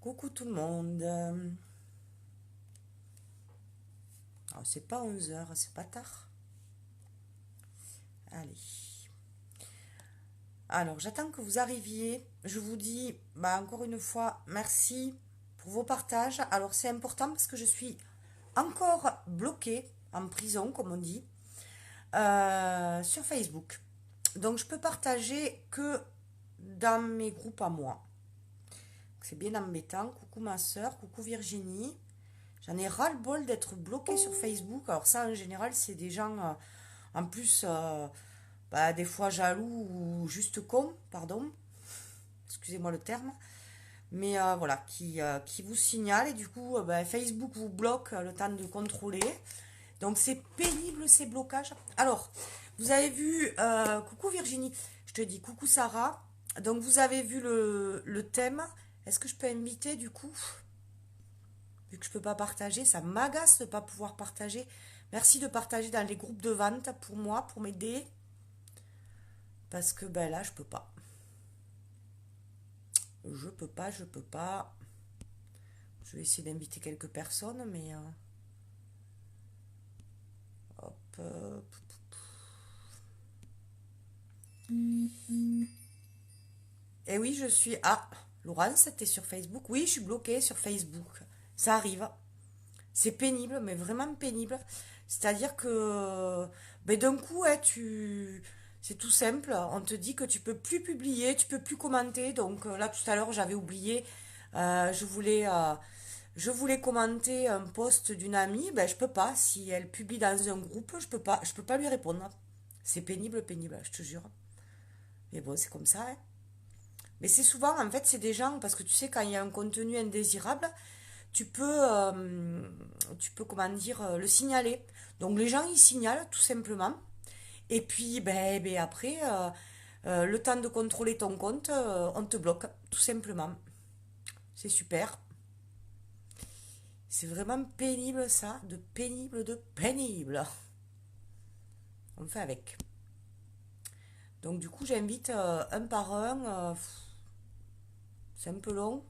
Coucou tout le monde. Alors, c'est pas 11 h, c'est pas tard. Allez. Alors, j'attends que vous arriviez. Je vous dis, encore une fois, merci pour vos partages. Alors, c'est important parce que je suis encore bloquée en prison, comme on dit, sur Facebook. Donc, je peux partager que dans mes groupes à moi. C'est bien embêtant. Coucou ma soeur, coucou Virginie. J'en ai ras-le-bol d'être bloquée sur Facebook. Alors ça, en général, c'est des gens, en plus, des fois jaloux ou juste cons, pardon, excusez-moi le terme, mais voilà, qui vous signalent et du coup, Facebook vous bloque le temps de contrôler. Donc c'est pénible ces blocages. Alors, vous avez vu, coucou Virginie, je te dis coucou Sarah. Donc vous avez vu le thème. Est-ce que je peux inviter du coup? Vu que je peux pas partager, ça m'agace de pas pouvoir partager. Merci de partager dans les groupes de vente pour moi, pour m'aider. Parce que là, je peux pas. Je peux pas, je peux pas. Je vais essayer d'inviter quelques personnes, mais hop. Et oui, je suis. Ah, Laurence, t'es sur Facebook? Oui, je suis bloquée sur Facebook. Ça arrive. C'est pénible, mais vraiment pénible. C'est-à-dire que d'un coup, ouais, c'est tout simple. On te dit que tu peux plus publier, tu peux plus commenter. Donc là, tout à l'heure, j'avais oublié. Je voulais, commenter un post d'une amie. Ben, je peux pas. Si elle publie dans un groupe, je peux pas lui répondre. C'est pénible, pénible, je te jure. Mais bon, c'est comme ça, hein. Mais c'est souvent, en fait, c'est des gens, parce que tu sais, quand il y a un contenu indésirable, tu peux, comment dire, le signaler. Donc les gens, ils signalent tout simplement. Et puis, après, le temps de contrôler ton compte, on te bloque, tout simplement. C'est super. C'est vraiment pénible, ça, de pénible, de pénible. On fait avec. Donc du coup, j'invite un par un. C'est un peu long.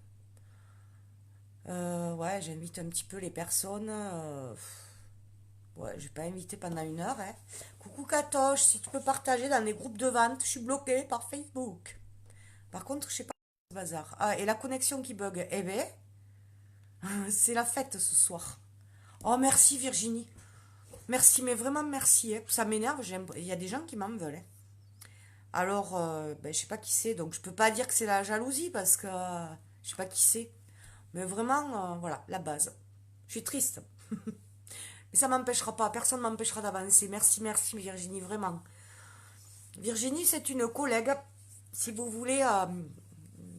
Ouais, j'invite un petit peu les personnes. Ouais, je vais pas inviter pendant 1 heure, hein. Coucou Katoche, si tu peux partager dans les groupes de vente, je suis bloquée par Facebook. Par contre, je sais pas ce bazar. Ah, et la connexion qui bug. Eh ben, c'est la fête ce soir. Oh, merci Virginie. Merci, mais vraiment merci, hein. Ça m'énerve, il y a des gens qui m'en veulent, hein. Alors, je sais pas qui c'est, donc je peux pas dire que c'est la jalousie parce que je sais pas qui c'est. Mais vraiment, voilà, la base. Je suis triste. Mais ça m'empêchera pas, personne ne m'empêchera d'avancer. Merci, merci Virginie, vraiment. Virginie, c'est une collègue, si vous voulez,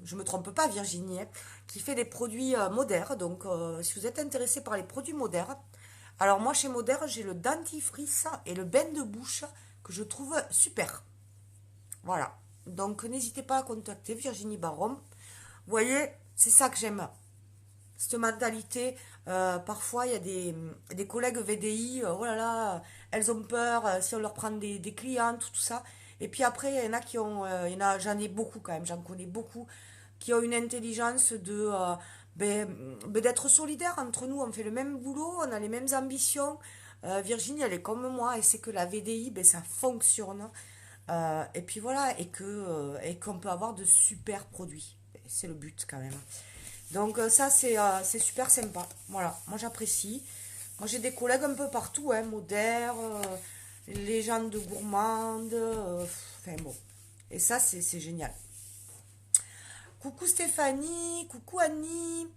je me trompe pas Virginie, hein, qui fait des produits Modère. Donc, si vous êtes intéressé par les produits Modère, alors moi chez Modère, j'ai le dentifrice et le bain de bouche que je trouve super. Voilà. Donc, n'hésitez pas à contacter Virginie Baron. Vous voyez, c'est ça que j'aime. Cette mentalité, parfois il y a des collègues VDI, oh là là, elles ont peur si on leur prend des clients, tout ça. Et puis après, il y en a qui ont, j'en ai beaucoup quand même, j'en connais beaucoup, qui ont une intelligence d'être solidaires entre nous. On fait le même boulot, on a les mêmes ambitions. Virginie, elle est comme moi, et c'est que la VDI, ça fonctionne. Et puis voilà, et qu'on peut avoir de super produits. C'est le but quand même. Donc ça, c'est super sympa. Voilà, moi j'apprécie. Moi j'ai des collègues un peu partout, hein, Modère, les gens de gourmande, enfin bon. Et ça, c'est génial. Coucou Stéphanie, coucou Annie.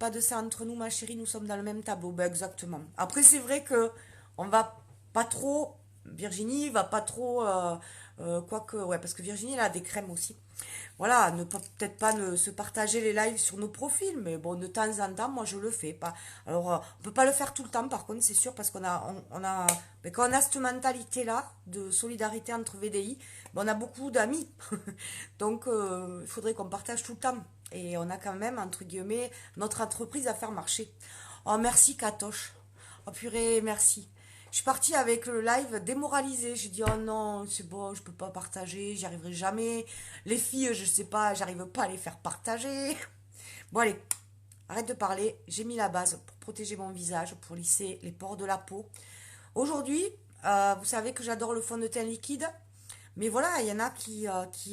Pas de ça entre nous, ma chérie, nous sommes dans le même tableau. Ben exactement. Après, c'est vrai que on va pas trop. Virginie va pas trop. Quoique, ouais, parce que Virginie, elle a des crèmes aussi. Voilà, ne peut-être pas se partager les lives sur nos profils, mais bon, de temps en temps, moi je le fais pas. Alors, on peut pas le faire tout le temps, par contre, c'est sûr, parce quand on a cette mentalité-là de solidarité entre VDI, on a beaucoup d'amis. Donc, il faudrait qu'on partage tout le temps. Et on a quand même, entre guillemets, notre entreprise à faire marcher. Oh, merci Katoche. Oh purée, merci. Je suis partie avec le live démoralisée. J'ai dit, oh non, c'est bon, je peux pas partager, j'y arriverai jamais. Les filles, je sais pas, j'arrive pas à les faire partager. Bon, allez, arrête de parler. J'ai mis la base pour protéger mon visage, pour lisser les pores de la peau. Aujourd'hui, vous savez que j'adore le fond de teint liquide. Mais voilà, il y en a qui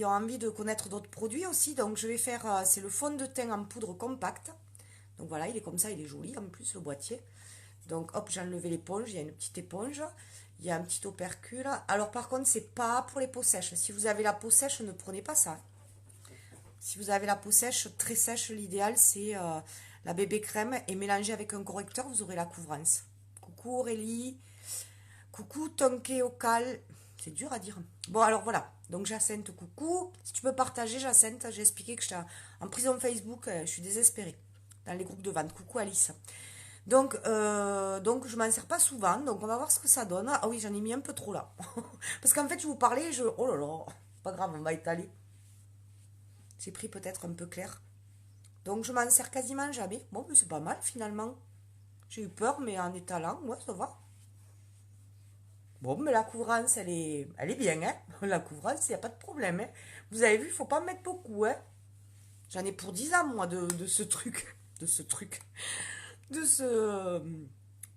ont envie de connaître d'autres produits aussi. Donc, je vais faire, c'est le fond de teint en poudre compacte. Donc voilà, il est comme ça, il est joli en plus, le boîtier. Donc, hop, j'ai enlevé l'éponge. Il y a une petite éponge. Il y a un petit opercule. Alors, par contre, c'est pas pour les peaux sèches. Si vous avez la peau sèche, ne prenez pas ça. Si vous avez la peau sèche, très sèche, l'idéal, c'est la bébé crème. Et mélangée avec un correcteur, vous aurez la couvrance. Coucou Aurélie. Coucou Tonké Okal. C'est dur à dire. Bon, alors voilà. Donc, Jacinthe, coucou. Si tu peux partager, Jacinthe, j'ai expliqué que j'étais en prison Facebook. Je suis désespérée. Dans les groupes de vente. Coucou Alice. Donc je m'en sers pas souvent. Donc, on va voir ce que ça donne. Ah oui, j'en ai mis un peu trop là. Parce qu'en fait, je vous parlais. Oh là là. Pas grave, on va étaler. J'ai pris peut-être un peu clair. Donc, je m'en sers quasiment jamais. Bon, mais c'est pas mal finalement. J'ai eu peur, mais en étalant, ouais, ça va. Bon, mais la couvrance, elle est bien, hein. La couvrance, il n'y a pas de problème, hein. Vous avez vu, il faut pas mettre beaucoup, hein. J'en ai pour 10 ans, moi, de ce truc. De ce truc. De ce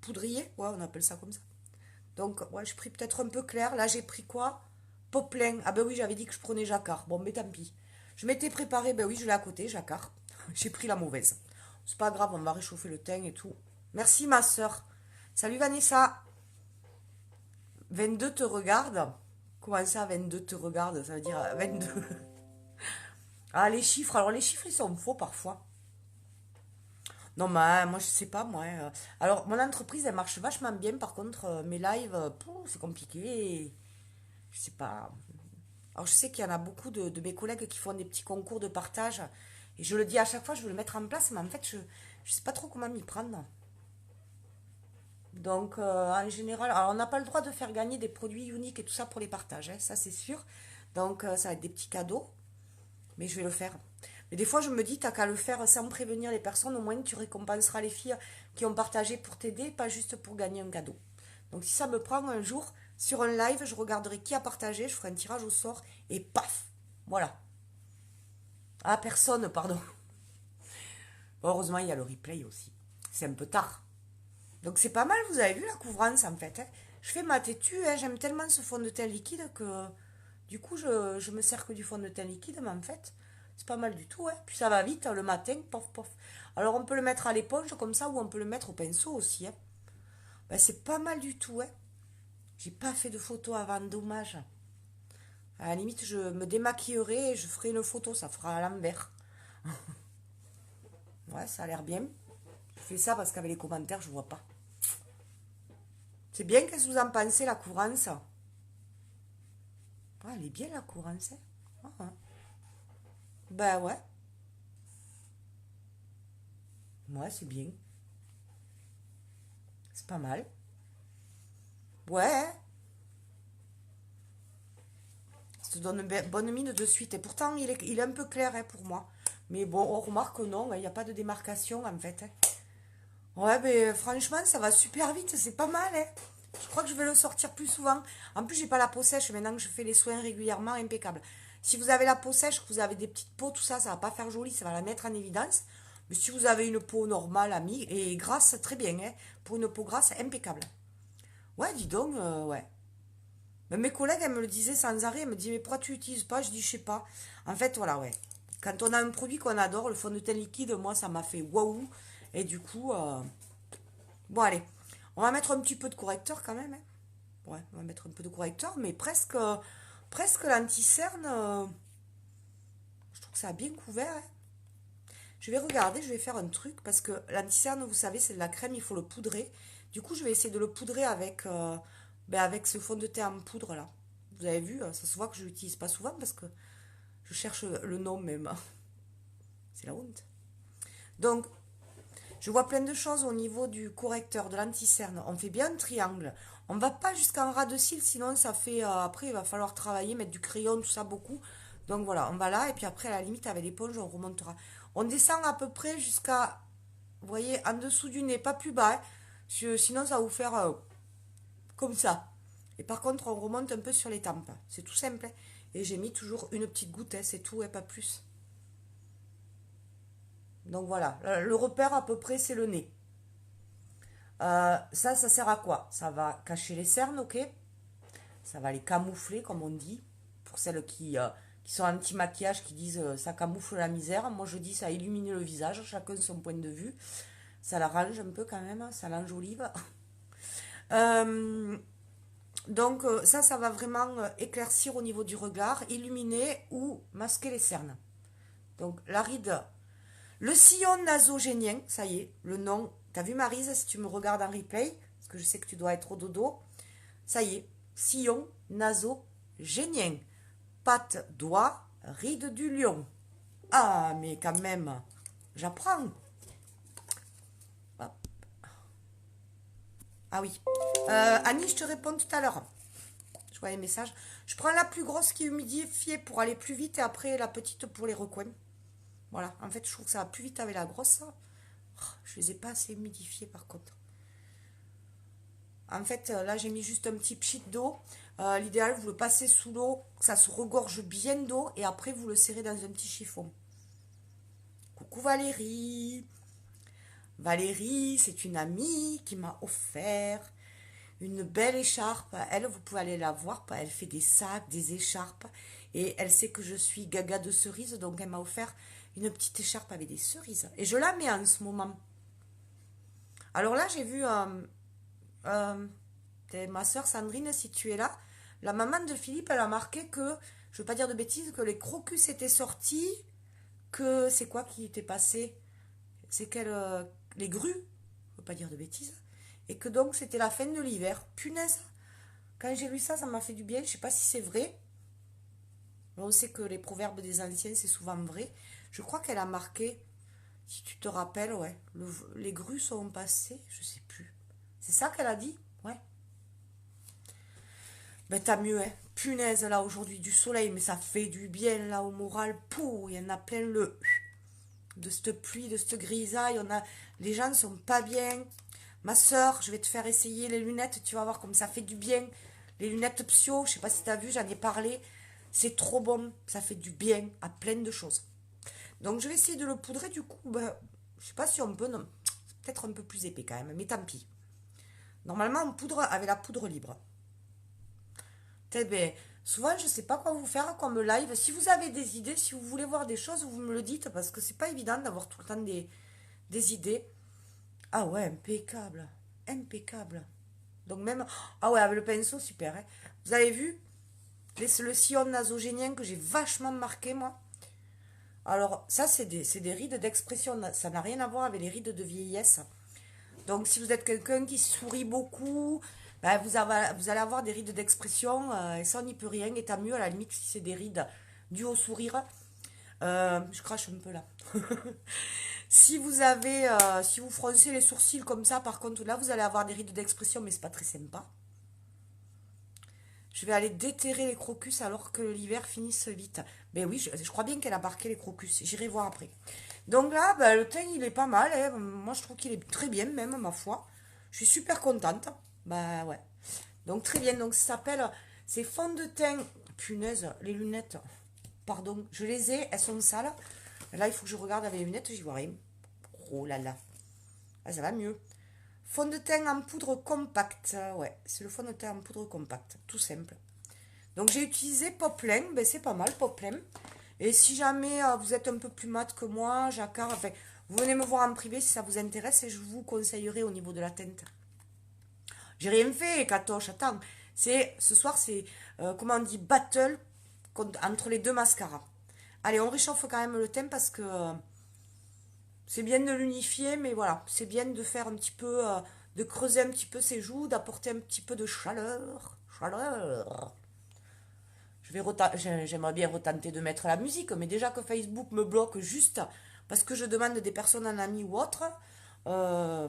poudrier. Ouais, on appelle ça comme ça. Donc, ouais, je pris peut-être un peu clair. Là, j'ai pris quoi? Poplin. Ah ben oui, j'avais dit que je prenais Jacquard. Bon, mais tant pis. Je m'étais préparé, ben oui, je l'ai à côté, Jacquard. J'ai pris la mauvaise. C'est pas grave, on va réchauffer le teint et tout. Merci, ma soeur. Salut, Vanessa. 22 te regarde. Comment ça, 22 te regarde? Ça veut dire 22. Ah, les chiffres. Alors, les chiffres, ils sont faux parfois. Non, mais moi, je sais pas, moi. Alors, mon entreprise, elle marche vachement bien. Par contre, mes lives, c'est compliqué. Je sais pas. Alors, je sais qu'il y en a beaucoup de mes collègues qui font des petits concours de partage. Et je le dis à chaque fois, je veux le mettre en place. Mais en fait, je sais pas trop comment m'y prendre. Donc, en général, alors on n'a pas le droit de faire gagner des produits uniques et tout ça pour les partages, hein, ça c'est sûr. Donc, ça va être des petits cadeaux, mais je vais le faire. Mais des fois, je me dis, t'as qu'à le faire sans prévenir les personnes, au moins tu récompenseras les filles qui ont partagé pour t'aider, pas juste pour gagner un cadeau. Donc, si ça me prend un jour, sur un live, je regarderai qui a partagé, je ferai un tirage au sort, et paf, voilà. Ah, personne, pardon. Heureusement, il y a le replay aussi. C'est un peu tard. Donc c'est pas mal, vous avez vu la couvrance en fait, hein. Je fais ma têtue, hein, j'aime tellement ce fond de teint liquide que du coup je me sers que du fond de teint liquide, mais en fait c'est pas mal du tout, hein. Puis ça va vite, hein, le matin, pof pof. Alors on peut le mettre à l'éponge comme ça ou on peut le mettre au pinceau aussi, hein. Ben, c'est pas mal du tout, hein. J'ai pas fait de photo avant, dommage. À la limite je me démaquillerai et je ferai une photo, ça fera à l'envers. Ouais, ça a l'air bien. Je fais ça parce qu'avec les commentaires je vois pas. C'est bien, qu'est-ce que vous en pensez, la couvrance? Ah, elle est bien, la couvrance, hein. Ah, ah. Ben ouais, ouais, c'est bien. C'est pas mal. Ouais, ça te donne une bonne mine de suite. Et pourtant, il est un peu clair, hein, pour moi. Mais bon, on remarque que non, il n'y a pas de démarcation, en fait, hein. Ouais, mais franchement, ça va super vite, c'est pas mal, hein. Je crois que je vais le sortir plus souvent. En plus, j'ai pas la peau sèche, maintenant que je fais les soins régulièrement, impeccable. Si vous avez la peau sèche, que vous avez des petites peaux, tout ça, ça va pas faire joli, ça va la mettre en évidence. Mais si vous avez une peau normale, amie, et grasse, très bien, hein. Pour une peau grasse, impeccable. Ouais, dis donc, ouais. Mais mes collègues, elles me le disaient sans arrêt, elles me disaient, mais pourquoi tu n'utilises pas? Je dis, je sais pas. En fait, voilà, ouais. Quand on a un produit qu'on adore, le fond de teint liquide, moi, ça m'a fait waouh. Et du coup, bon, allez. On va mettre un petit peu de correcteur quand même, hein. Ouais, on va mettre un peu de correcteur, mais presque l'anti-cerne, je trouve que ça a bien couvert, hein. Je vais regarder, je vais faire un truc, parce que l'anti-cerne, vous savez, c'est de la crème, il faut le poudrer. Du coup, je vais essayer de le poudrer avec ce fond de teint en poudre, là. Vous avez vu, ça se voit que je l'utilise pas souvent, parce que je cherche le nom même. C'est la honte. Donc, je vois plein de choses au niveau du correcteur, de l'anti-cerne. On fait bien un triangle. On va pas jusqu'en ras de cils, sinon ça fait... après, il va falloir travailler, mettre du crayon, tout ça, beaucoup. Donc voilà, on va là, et puis après, à la limite, avec l'éponge, on remontera. On descend à peu près jusqu'à... Vous voyez, en dessous du nez, pas plus bas, hein. Sinon, ça va vous faire comme ça. Et par contre, on remonte un peu sur les tempes. C'est tout simple, hein. Et j'ai mis toujours une petite goutte, hein, c'est tout, et pas plus. Donc voilà, le repère à peu près, c'est le nez. Ça sert à quoi? Ça va cacher les cernes, ok? Ça va les camoufler, comme on dit. Pour celles qui sont anti-maquillage, qui disent ça camoufle la misère. Moi, je dis ça illumine le visage, chacun son point de vue. Ça l'arrange un peu quand même, ça l'enjolive. Euh, donc ça va vraiment éclaircir au niveau du regard, illuminer ou masquer les cernes. Donc la ride, le sillon nasogénien, ça y est, le nom. T'as vu Maryse, si tu me regardes en replay, parce que je sais que tu dois être au dodo, ça y est, sillon nasogénien. Patte, doigt, ride du lion. Ah, mais quand même, j'apprends. Ah oui. Annie, je te réponds tout à l'heure. Je vois les messages. Je prends la plus grosse qui est humidifiée pour aller plus vite et après la petite pour les recoins. Voilà. En fait, je trouve que ça va plus vite avec la grosse. Oh, je les ai pas assez humidifiées par contre. En fait, là, j'ai mis juste un petit pchit d'eau. L'idéal, vous le passez sous l'eau, que ça se regorge bien d'eau et après, vous le serrez dans un petit chiffon. Coucou Valérie. Valérie, c'est une amie qui m'a offert une belle écharpe. Elle, vous pouvez aller la voir. Elle fait des sacs, des écharpes. Et elle sait que je suis gaga de cerises. Donc, elle m'a offert une petite écharpe avec des cerises. Et je la mets en ce moment. Alors là, j'ai vu euh, ma soeur Sandrine, si tu es là. La maman de Philippe, elle a marqué que, je ne veux pas dire de bêtises, que les crocus étaient sortis. Que c'est quoi qui était passé? C'est qu'elle. Les grues, je ne veux pas dire de bêtises. Et que donc, c'était la fin de l'hiver. Punaise! Quand j'ai lu ça, ça m'a fait du bien. Je sais pas si c'est vrai. On sait que les proverbes des anciens, c'est souvent vrai. Je crois qu'elle a marqué, si tu te rappelles, ouais, les grues sont passées, je sais plus. C'est ça qu'elle a dit? Ouais. Ben t'as mieux, hein. Punaise, là, aujourd'hui, du soleil, mais ça fait du bien, là, au moral. Pouh, il y en a plein le... De cette pluie, de cette grisaille, les gens ne sont pas bien. Ma soeur, je vais te faire essayer les lunettes, tu vas voir comme ça fait du bien. Les lunettes Psio, je sais pas si tu as vu, j'en ai parlé. C'est trop bon, ça fait du bien à plein de choses. Donc je vais essayer de le poudrer du coup. Ben, je sais pas si on peut, non. C'est peut-être un peu plus épais quand même, mais tant pis. Normalement, on poudre avec la poudre libre. Eh ben, souvent, je sais pas quoi vous faire comme live. Si vous avez des idées, si vous voulez voir des choses, vous me le dites parce que c'est pas évident d'avoir tout le temps des idées. Ah ouais, impeccable. Impeccable. Donc même... Ah ouais, avec le pinceau, super. Hein. Vous avez vu le sillon nasogénien que j'ai vachement marqué, moi. Alors, ça, c'est des rides d'expression. Ça n'a rien à voir avec les rides de vieillesse. Donc, si vous êtes quelqu'un qui sourit beaucoup, ben, vous allez avoir des rides d'expression. Et ça, on n'y peut rien. Et tant mieux, à la limite, si c'est des rides dues au sourire. Je crache un peu là. Si vous froncez les sourcils comme ça, par contre, là, vous allez avoir des rides d'expression, mais c'est pas très sympa. Je vais aller déterrer les crocus alors que l'hiver finisse vite. Ben oui, je crois bien qu'elle a marqué les crocus. J'irai voir après. Donc là, ben, le teint, il est pas mal. Hein. Moi, je trouve qu'il est très bien, même, ma foi. Je suis super contente. Bah ouais. Donc très bien. Donc ça s'appelle... C'est fond de teint. Punaise, les lunettes. Pardon, je les ai. Elles sont sales. Là, il faut que je regarde avec les lunettes. J'y vois rien. Oh là là. Ah, ça va mieux. Fond de teint en poudre compacte. Ouais, c'est le fond de teint en poudre compacte. Tout simple. Donc j'ai utilisé Poplin. Ben, c'est pas mal, Poplin. Et si jamais vous êtes un peu plus mat que moi, Jacquard, enfin, vous venez me voir en privé si ça vous intéresse et je vous conseillerai au niveau de la teinte. J'ai rien fait, Katoche, attends. Ce soir, c'est, comment on dit, battle entre les deux mascaras. Allez, on réchauffe quand même le teint parce que c'est bien de l'unifier, mais voilà, c'est bien de faire un petit peu, de creuser un petit peu ses joues, d'apporter un petit peu de chaleur. Chaleur. J'aimerais bien retenter de mettre la musique, mais déjà que Facebook me bloque juste parce que je demande des personnes en ami ou autre, euh,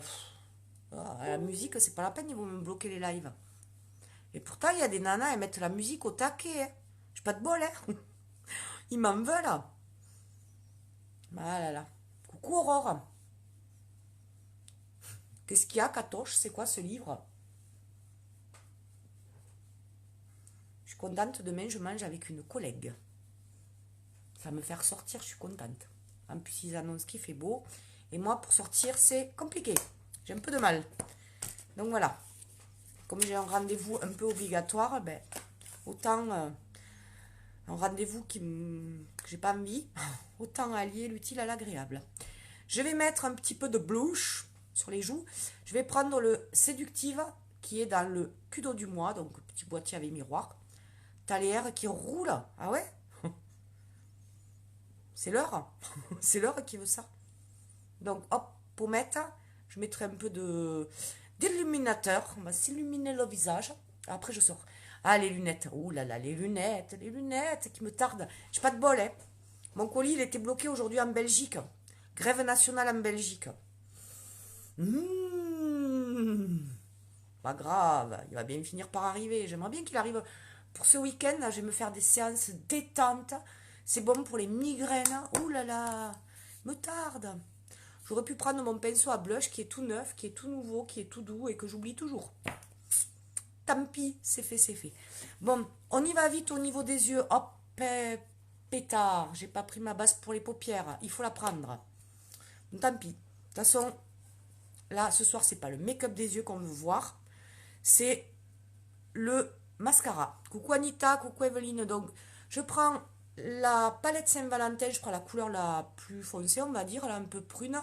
la musique, c'est pas la peine, ils vont me bloquer les lives. Et pourtant, il y a des nanas, elles mettent la musique au taquet. Hein. J'ai pas de bol, hein. Ils m'en veulent. Ah là là. Coucou Aurore. Qu'est-ce qu'il y a, Katoche? C'est quoi ce livre? Je suis contente, demain je mange avec une collègue. Ça va me faire sortir, je suis contente. En plus, ils annoncent qu'il fait beau. Et moi, pour sortir, c'est compliqué. J'ai un peu de mal. Donc voilà. Comme j'ai un rendez-vous un peu obligatoire, ben, autant un rendez-vous que j'ai pas envie, autant allier l'utile à l'agréable. Je vais mettre un petit peu de blush sur les joues. Je vais prendre le Séductive qui est dans le Kudo du mois, donc petit boîtier avec miroir. T'as les airs qui roulent. Ah ouais? C'est l'heure. C'est l'heure qui veut ça. Donc hop, pommette. Je mettrai un peu d'illuminateur. On va s'illuminer le visage. Après je sors. Ah les lunettes. Ouh là là, les lunettes qui me tardent. J'ai pas de bol, hein. Mon colis il était bloqué aujourd'hui en Belgique. Grève nationale en Belgique. Pas grave, il va bien finir par arriver. J'aimerais bien qu'il arrive pour ce week-end. Je vais me faire des séances détente. C'est bon pour les migraines. Ouh là là, me tarde. J'aurais pu prendre mon pinceau à blush qui est tout neuf, qui est tout nouveau, qui est tout doux et que j'oublie toujours. Tant pis, c'est fait, c'est fait. Bon, on y va vite au niveau des yeux. Hop, pétard. J'ai pas pris ma base pour les paupières. Il faut la prendre. Tant pis. De toute façon, là, ce soir, c'est pas le make-up des yeux qu'on veut voir. C'est le mascara. Coucou Anita, coucou Evelyne. Donc, je prends la palette Saint-Valentin. Je prends la couleur la plus foncée, on va dire, là, un peu prune.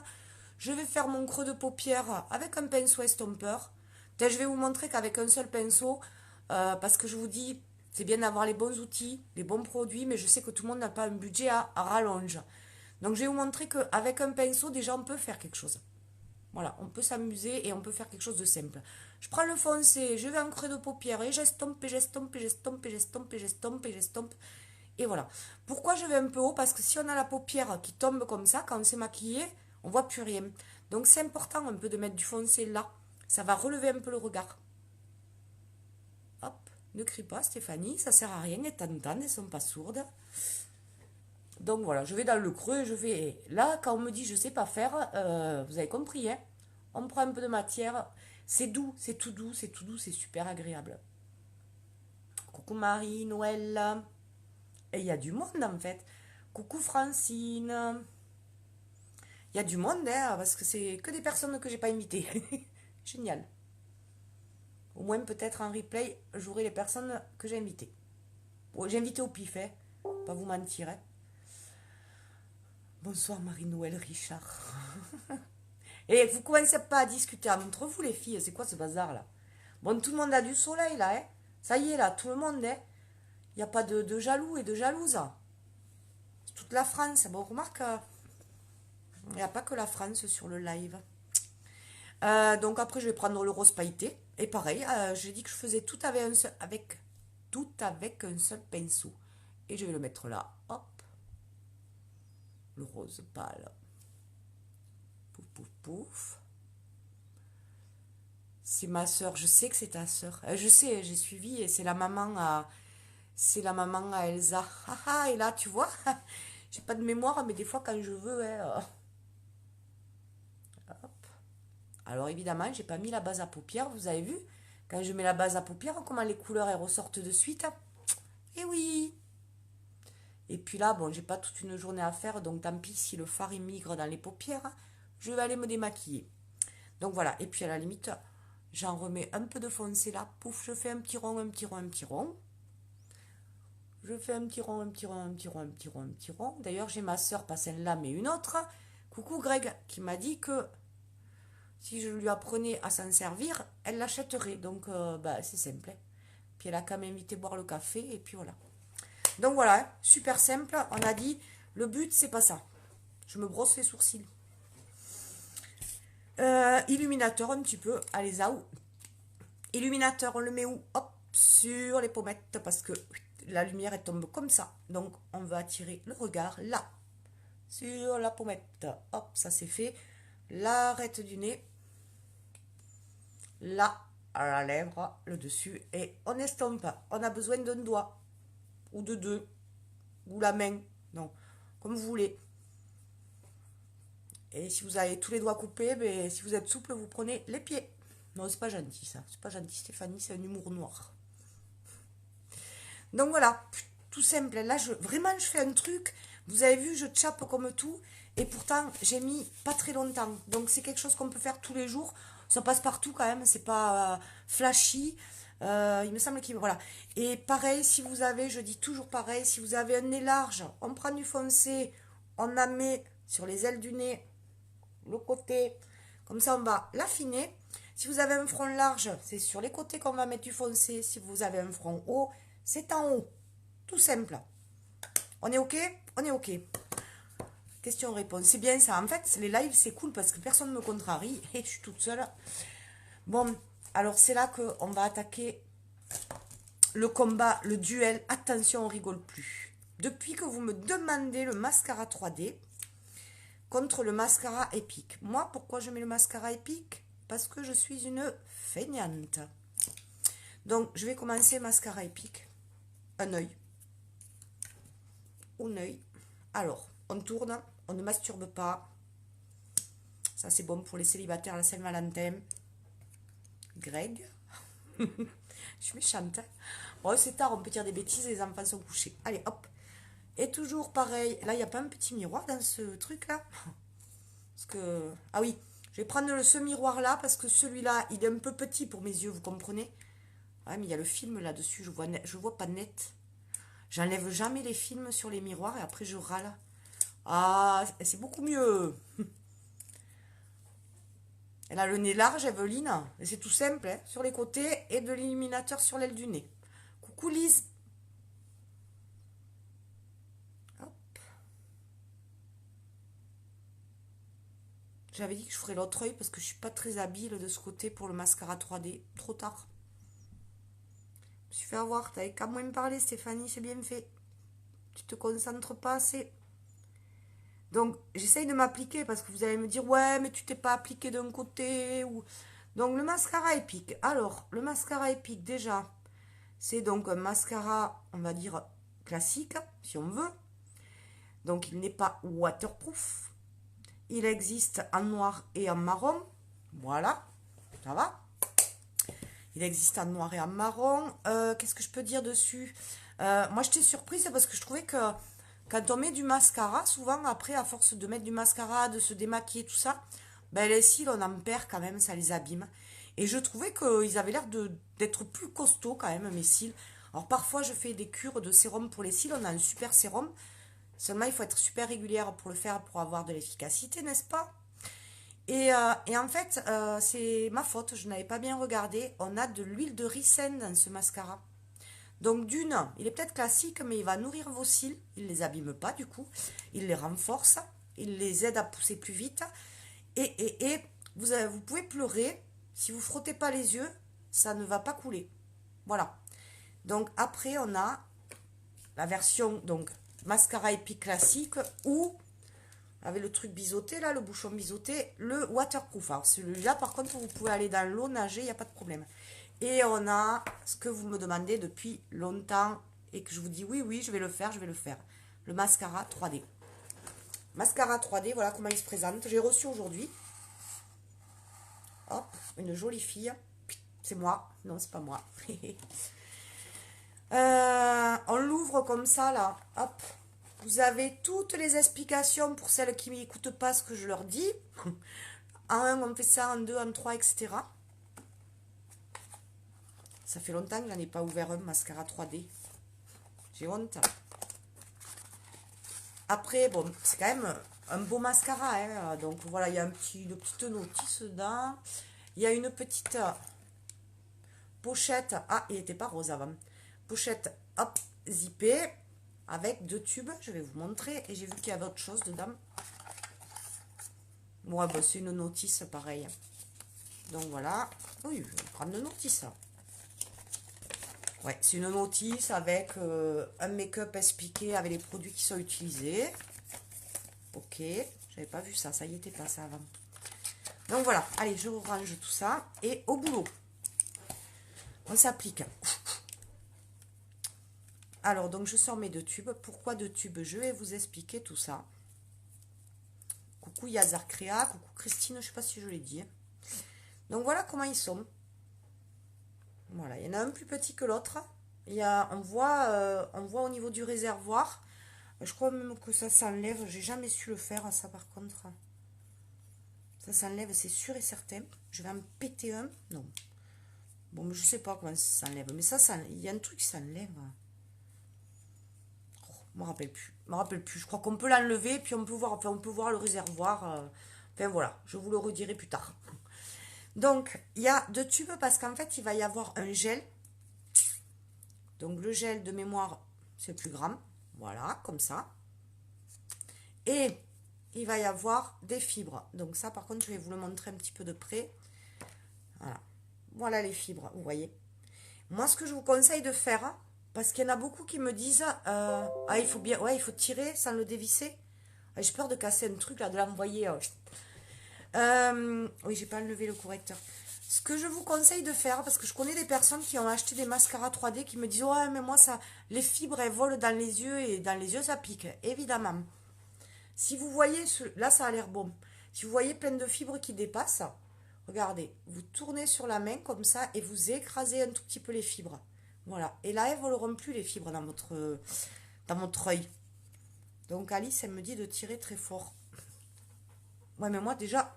Je vais faire mon creux de paupière avec un pinceau estompeur. Je vais vous montrer qu'avec un seul pinceau, parce que je vous dis, c'est bien d'avoir les bons outils, les bons produits, mais je sais que tout le monde n'a pas un budget à rallonge. Donc, je vais vous montrer qu'avec un pinceau, déjà, on peut faire quelque chose. Voilà, on peut s'amuser et on peut faire quelque chose de simple. Je prends le foncé, je vais en creux de paupière et j'estompe, et j'estompe, et j'estompe, et j'estompe, et j'estompe, et j'estompe. Et voilà. Pourquoi je vais un peu haut? Parce que si on a la paupière qui tombe comme ça, quand on s'est maquillé, on voit plus rien. Donc c'est important un peu de mettre du foncé là. Ça va relever un peu le regard. Hop, ne crie pas Stéphanie, ça sert à rien, elles t'entendent, elles sont pas sourdes. Donc voilà, je vais dans le creux et je vais... Là, quand on me dit je sais pas faire, vous avez compris, hein? On prend un peu de matière. C'est doux, c'est tout doux, c'est tout doux, c'est super agréable. Coucou Marie, Noël. Et il y a du monde en fait. Coucou Francine. Il y a du monde, hein, parce que c'est que des personnes que j'ai pas invitées. Génial. Au moins peut-être en replay, j'aurai les personnes que j'ai invitées. Bon, j'ai invité au pif, hein. Pas vous mentir, hein. Bonsoir Marie-Noël Richard. Et vous commencez pas à discuter entre vous les filles, c'est quoi ce bazar là? Bon, tout le monde a du soleil là, hein? Ça y est là, tout le monde, hein? Il n'y a pas de jaloux et de jalouses. C'est toute la France. Bon, remarque, il n'y a pas que la France sur le live. Donc après, je vais prendre le rose pailleté. Et pareil, j'ai dit que je faisais tout avec un seul pinceau. Et je vais le mettre là. Hop. Le rose pâle. Pouf, pouf, pouf. C'est ma soeur. Je sais que c'est ta soeur. Je sais, j'ai suivi. Et c'est la maman à... C'est la maman à Elsa. Et là, tu vois, j'ai pas de mémoire, mais des fois, quand je veux, hein, hop. Alors, évidemment, j'ai pas mis la base à paupières. Vous avez vu, quand je mets la base à paupières, comment les couleurs, elles ressortent de suite. Et oui. Et puis là, bon, j'ai pas toute une journée à faire, donc tant pis si le fard, il migre dans les paupières. Je vais aller me démaquiller. Donc voilà. Et puis, à la limite, j'en remets un peu de foncé là. Pouf, je fais un petit rond, un petit rond, un petit rond. Je fais un petit rond, un petit rond, un petit rond, un petit rond, un petit rond. D'ailleurs, j'ai ma soeur, pas celle-là, mais une autre. Coucou Greg, qui m'a dit que si je lui apprenais à s'en servir, elle l'achèterait. Donc, bah, c'est simple, hein. Puis elle a quand même invité boire le café, et puis voilà. Donc voilà, hein, super simple. On a dit, le but, c'est pas ça. Je me brosse les sourcils. Illuminateur un petit peu. Allez, zaou. Illuminateur, on le met où? Hop, sur les pommettes, parce que la lumière elle tombe comme ça, donc on va attirer le regard là sur la pommette. Hop, ça c'est fait. L'arête du nez là à la lèvre, le dessus, et on estompe. On a besoin d'un doigt ou de deux ou la main, non, comme vous voulez. Et si vous avez tous les doigts coupés, ben, si vous êtes souple, vous prenez les pieds. Non, c'est pas gentil ça, c'est pas gentil Stéphanie, c'est un humour noir. Donc voilà, tout simple. Là, vraiment, je fais un truc Vous avez vu, je chape comme tout. Et pourtant, j'ai mis pas très longtemps. Donc, c'est quelque chose qu'on peut faire tous les jours. Ça passe partout quand même. C'est pas flashy. Il me semble qu'il... Voilà. Et pareil, si vous avez, je dis toujours pareil, si vous avez un nez large, on prend du foncé, on en met sur les ailes du nez, le côté. Comme ça, on va l'affiner. Si vous avez un front large, c'est sur les côtés qu'on va mettre du foncé. Si vous avez un front haut, c'est en haut. Tout simple. On est OK? On est OK. Question-réponse. C'est bien ça. En fait, les lives, c'est cool parce que personne ne me contrarie et je suis toute seule. Bon, alors c'est là qu'on va attaquer le combat, le duel. Attention, on rigole plus. Depuis que vous me demandez le mascara 3D contre le mascara épique. Moi, pourquoi je mets le mascara épique? Parce que je suis une feignante. Donc, je vais commencer mascara épique. Un œil. Un œil. Alors, on tourne. On ne masturbe pas. Ça, c'est bon pour les célibataires, la Saint-Valentin. Greg. Je suis méchante. Hein. Bon, c'est tard, on peut dire des bêtises, les enfants sont couchés. Allez, hop. Et toujours pareil. Là, il n'y a pas un petit miroir dans ce truc-là. Parce que... Ah oui, je vais prendre ce miroir-là parce que celui-là, il est un peu petit pour mes yeux, vous comprenez? Ouais, mais il y a le film là-dessus, je vois pas net. J'enlève jamais les films sur les miroirs et après je râle. Ah, c'est beaucoup mieux. Elle a le nez large, Evelyne. Et c'est tout simple, hein, sur les côtés et de l'illuminateur sur l'aile du nez. Coucou Lise. Hop. J'avais dit que je ferais l'autre œil parce que je suis pas très habile de ce côté pour le mascara 3D. Trop tard. Je me suis fait avoir. T'avais qu'à moins me parler, Stéphanie, c'est bien fait. Tu te concentres pas assez. Donc, j'essaye de m'appliquer parce que vous allez me dire, ouais, mais tu t'es pas appliqué d'un côté. Ou... Donc, le mascara épique. Alors, le mascara épique, déjà, c'est donc un mascara, on va dire, classique, si on veut. Donc, il n'est pas waterproof. Il existe en noir et en marron. Voilà, ça va. Il existe en noir et en marron. Qu'est-ce que je peux dire dessus? Moi, j'étais surprise parce que je trouvais que quand on met du mascara, souvent après, à force de mettre du mascara, de se démaquiller, tout ça, ben les cils, on en perd quand même, ça les abîme. Et je trouvais qu'ils avaient l'air d'être plus costauds quand même, mes cils. Alors parfois, je fais des cures de sérum pour les cils, on a un super sérum. Seulement, il faut être super régulière pour le faire, pour avoir de l'efficacité, n'est-ce pas? Et en fait, c'est ma faute, je n'avais pas bien regardé. On a de l'huile de ricin dans ce mascara. Donc d'une, il est peut-être classique, mais il va nourrir vos cils. Il ne les abîme pas du coup. Il les renforce. Il les aide à pousser plus vite. Et vous pouvez pleurer. Si vous ne frottez pas les yeux, ça ne va pas couler. Voilà. Donc après, on a la version donc mascara épique classique ou avec le truc biseauté, là, le bouchon biseauté, le waterproof. Alors celui-là, par contre, vous pouvez aller dans l'eau, nager, il n'y a pas de problème. Et on a ce que vous me demandez depuis longtemps et que je vous dis oui, oui, je vais le faire, je vais le faire. Le mascara 3D. Mascara 3D, voilà comment il se présente. J'ai reçu aujourd'hui. Hop, une jolie fille. C'est moi. Non, c'est pas moi. On l'ouvre comme ça, là. Hop. Vous avez toutes les explications pour celles qui n'écoutent pas ce que je leur dis. En 1, on fait ça, en 2, en 3, etc. Ça fait longtemps que j'en ai pas ouvert un mascara 3D. J'ai honte. Après, bon, c'est quand même un beau mascara. Hein. Donc voilà, il y a une petite notice dedans. Il y a une petite pochette. Ah, il n'était pas rose avant. Pochette, hop, zippée. Avec 2 tubes. Je vais vous montrer. Et j'ai vu qu'il y avait autre chose dedans. Bon, bah, c'est une notice pareil. Donc voilà. Oui, je vais prendre une notice. Ouais, c'est une notice avec un make-up expliqué avec les produits qui sont utilisés. Ok, j'avais pas vu ça, ça y était pas ça avant. Donc voilà, allez, je range tout ça et au boulot. On s'applique. Alors, donc je sors mes 2 tubes. Pourquoi 2 tubes? Je vais vous expliquer tout ça. Coucou Yazar Créa, coucou Christine, je sais pas si je l'ai dit. Donc voilà comment ils sont. Voilà, il y en a un plus petit que l'autre. On voit au niveau du réservoir Je crois même que ça s'enlève. J'ai jamais su le faire, ça, par contre. Ça s'enlève, c'est sûr et certain. Je vais en péter un. Non. Bon, mais je sais pas comment ça s'enlève. Mais ça, il y a un truc qui s'enlève. Oh, je me rappelle plus. Je me rappelle plus. Je crois qu'on peut l'enlever, puis on peut voir, enfin, on peut voir le réservoir. Enfin, voilà. Je vous le redirai plus tard. Donc, il y a deux tubes parce qu'en fait, il va y avoir un gel. Donc, le gel de mémoire, c'est plus grand. Voilà, comme ça. Et il va y avoir des fibres. Donc ça, par contre, je vais vous le montrer un petit peu de près. Voilà. Voilà les fibres, vous voyez. Moi, ce que je vous conseille de faire, parce qu'il y en a beaucoup qui me disent, ah, il faut bien, ouais, il faut tirer sans le dévisser. Ah, j'ai peur de casser un truc là, de l'envoyer. Oui, j'ai pas enlevé le correcteur. Ce que je vous conseille de faire, parce que je connais des personnes qui ont acheté des mascaras 3D qui me disent, ouais, mais moi, ça, les fibres, elles volent dans les yeux et dans les yeux, ça pique. Évidemment. Si vous voyez, là ça a l'air bon. Si vous voyez plein de fibres qui dépassent, regardez, vous tournez sur la main comme ça et vous écrasez un tout petit peu les fibres. Voilà. Et là, elles ne voleront plus les fibres dans votre œil. Donc Alice, elle me dit de tirer très fort. Ouais, mais moi déjà,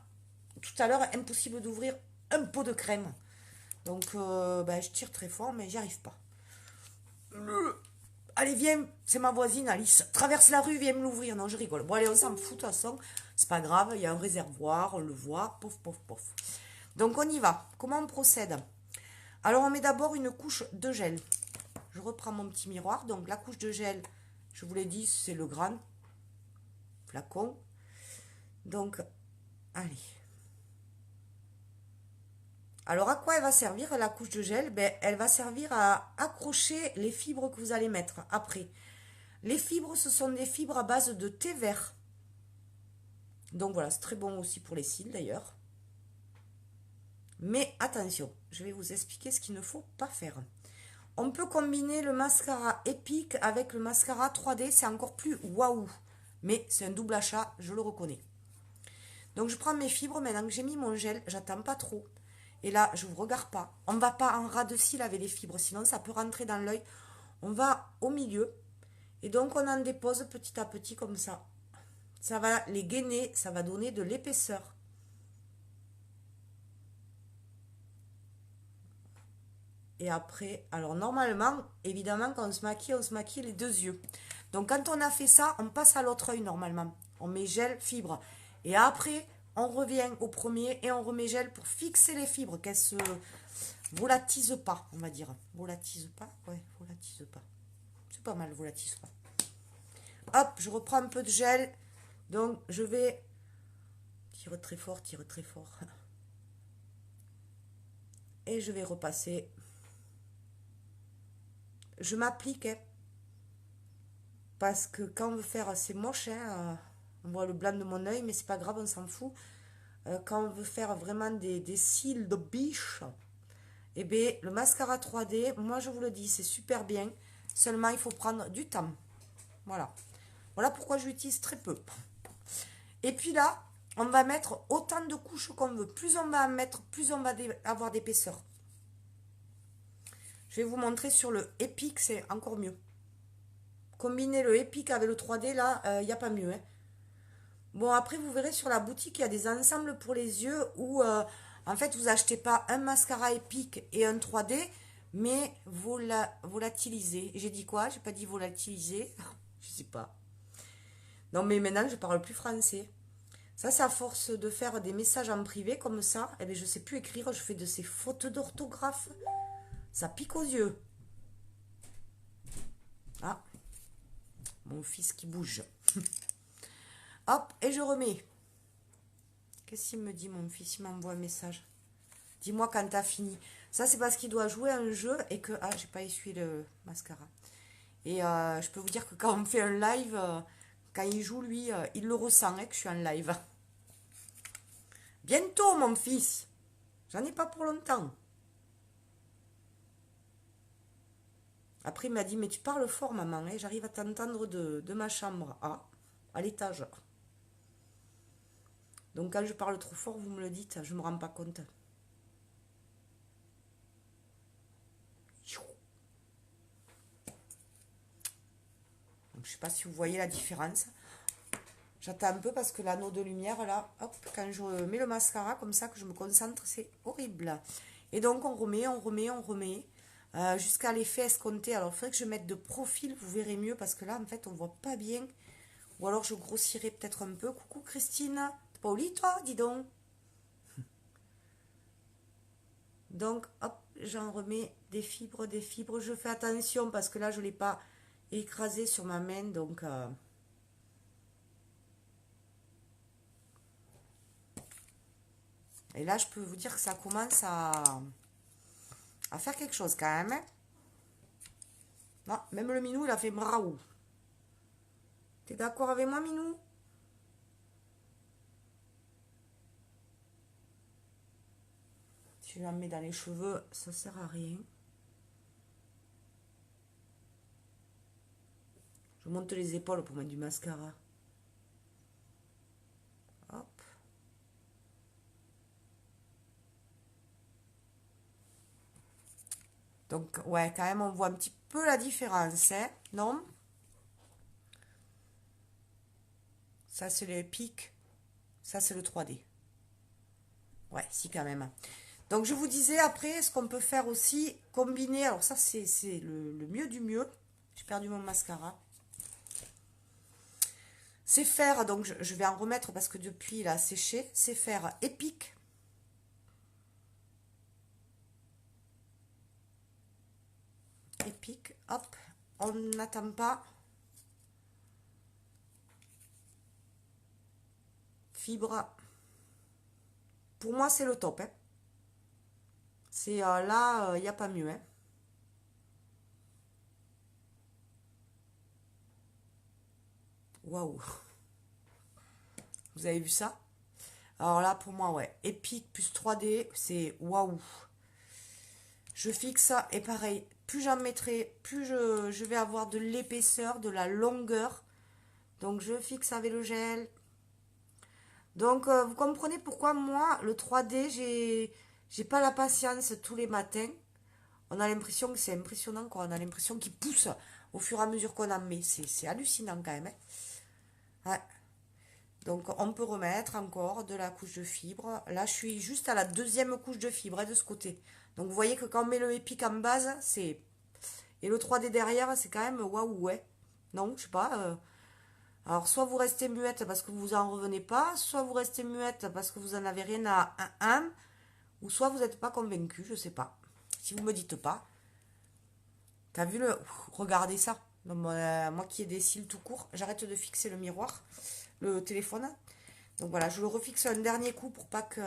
tout à l'heure, impossible d'ouvrir un pot de crème. Donc, ben, je tire très fort, mais j'y arrive pas. Allez, viens, c'est ma voisine Alice. Traverse la rue, viens me l'ouvrir. Non, je rigole. Bon, allez, on s'en fout de toute façon. C'est pas grave, il y a un réservoir, on le voit. Pof, pof, pof. Donc, on y va. Comment on procède? Alors, on met d'abord une couche de gel. Je reprends mon petit miroir. Donc, la couche de gel, je vous l'ai dit, c'est le grand flacon. Donc, allez. Alors, à quoi elle va servir la couche de gel? Ben, elle va servir à accrocher les fibres que vous allez mettre après. Les fibres, ce sont des fibres à base de thé vert. Donc voilà, c'est très bon aussi pour les cils d'ailleurs. Mais attention, je vais vous expliquer ce qu'il ne faut pas faire. On peut combiner le mascara Epic avec le mascara 3D, c'est encore plus waouh. Mais c'est un double achat, je le reconnais. Donc je prends mes fibres, maintenant que j'ai mis mon gel, j'attends pas trop. Et là, je ne vous regarde pas. On ne va pas en ras de cils avec les fibres, sinon ça peut rentrer dans l'œil. On va au milieu. Et donc on en dépose petit à petit comme ça. Ça va les gainer, ça va donner de l'épaisseur. Et après, alors normalement, évidemment, quand on se maquille les deux yeux. Donc quand on a fait ça, on passe à l'autre œil normalement. On met gel, fibre. Et après, on revient au premier et on remet gel pour fixer les fibres, qu'elles se volatilisent pas, on va dire. Volatise pas? Ouais, volatise pas. C'est pas mal, volatise pas. Hop, je reprends un peu de gel. Donc je vais tirer très fort, tirer très fort. Et je vais repasser. Je m'applique, hein, parce que quand on veut faire, c'est moche, hein, on voit le blanc de mon œil, mais c'est pas grave, on s'en fout. Quand on veut faire vraiment des cils de biche, eh bien, le mascara 3D, moi je vous le dis, c'est super bien. Seulement, il faut prendre du temps. Voilà. Voilà pourquoi je l'utilise très peu. Et puis là, on va mettre autant de couches qu'on veut. Plus on va en mettre, plus on va avoir d'épaisseur. Je vais vous montrer sur le Epic, c'est encore mieux. Combiner le Epic avec le 3D, là, il n'y a pas mieux. Hein. Bon, après, vous verrez sur la boutique, il y a des ensembles pour les yeux où, en fait, vous achetez pas un mascara Epic et un 3D, mais vous la volatilisez. J'ai dit quoi? J'ai pas dit volatiliser. Je sais pas. Non, mais maintenant, je parle plus français. Ça, c'est à force de faire des messages en privé comme ça. Eh bien, je sais plus écrire, je fais de ces fautes d'orthographe. Ça pique aux yeux. Ah, mon fils qui bouge. Hop, et je remets. Qu'est-ce qu'il me dit, mon fils? Il m'envoie un message. Dis-moi quand t'as fini. Ça, c'est parce qu'il doit jouer à un jeu et que... Ah, j'ai pas essuyé le mascara. Et je peux vous dire que quand on fait un live, quand il joue, lui, il le ressent, hein, que je suis en live. Bientôt, mon fils. J'en ai pas pour longtemps. Après, il m'a dit, mais tu parles fort, maman. Hein, j'arrive à t'entendre de ma chambre. Ah, à l'étage. Donc, quand je parle trop fort, vous me le dites. Je ne me rends pas compte. je sais pas si vous voyez la différence. J'attends un peu parce que l'anneau de lumière, là, hop, quand je mets le mascara, comme ça, que je me concentre, c'est horrible. Et donc, on remet, jusqu'à l'effet escompté. Alors, il faudrait que je mette de profil, vous verrez mieux, parce que là, en fait, on voit pas bien. Ou alors, je grossirai peut-être un peu. Coucou, Christine. T'es pas au lit, toi? Dis donc. Donc, hop, j'en remets des fibres, des fibres. Je fais attention, parce que là, je ne l'ai pas écrasé sur ma main, donc... Et là, je peux vous dire que ça commence à faire quelque chose quand même. Hein. Non, même le minou, il a fait mraou. T'es d'accord avec moi, minou? Si je la mets dans les cheveux, ça sert à rien. Je monte les épaules pour mettre du mascara. Hop. Donc, ouais, quand même, on voit un petit peu la différence, hein, non? Ça, c'est les pics. Ça, c'est le 3D. Ouais, si, quand même. Donc, je vous disais, après, ce qu'on peut faire aussi, combiner. Alors, ça, c'est le mieux du mieux. J'ai perdu mon mascara. C'est faire, donc je vais en remettre parce que depuis, il a séché. C'est faire épique. Épique, hop. On n'attend pas. Fibre. Pour moi, c'est le top. Hein. C'est là, il n'y a pas mieux. Hein. Waouh. Vous avez vu ça? Alors là, pour moi, ouais. Épique plus 3D, c'est waouh. Je fixe ça et pareil, plus j'en mettrai, plus je vais avoir de l'épaisseur, de la longueur. Donc je fixe avec le gel. Donc vous comprenez pourquoi moi, le 3D, j'ai pas la patience tous les matins. On a l'impression que c'est impressionnant, quoi. On a l'impression qu'il pousse au fur et à mesure qu'on en met. C'est hallucinant quand même. Hein. Ouais. Donc on peut remettre encore de la couche de fibre. Là je suis juste à la deuxième couche de fibre hein, de ce côté. Donc vous voyez que quand on met le épique en base, c'est... Et le 3D derrière, c'est quand même waouh ouais. Non, je sais pas. Alors soit vous restez muette parce que vous en revenez pas, soit vous restez muette parce que vous en avez rien à un, ou soit vous n'êtes pas convaincu, je sais pas. Si vous me dites pas. T'as vu le... Regardez ça. Donc, moi qui ai des cils tout court, j'arrête de fixer le miroir, le téléphone. Donc voilà, je le refixe un dernier coup pour pas que...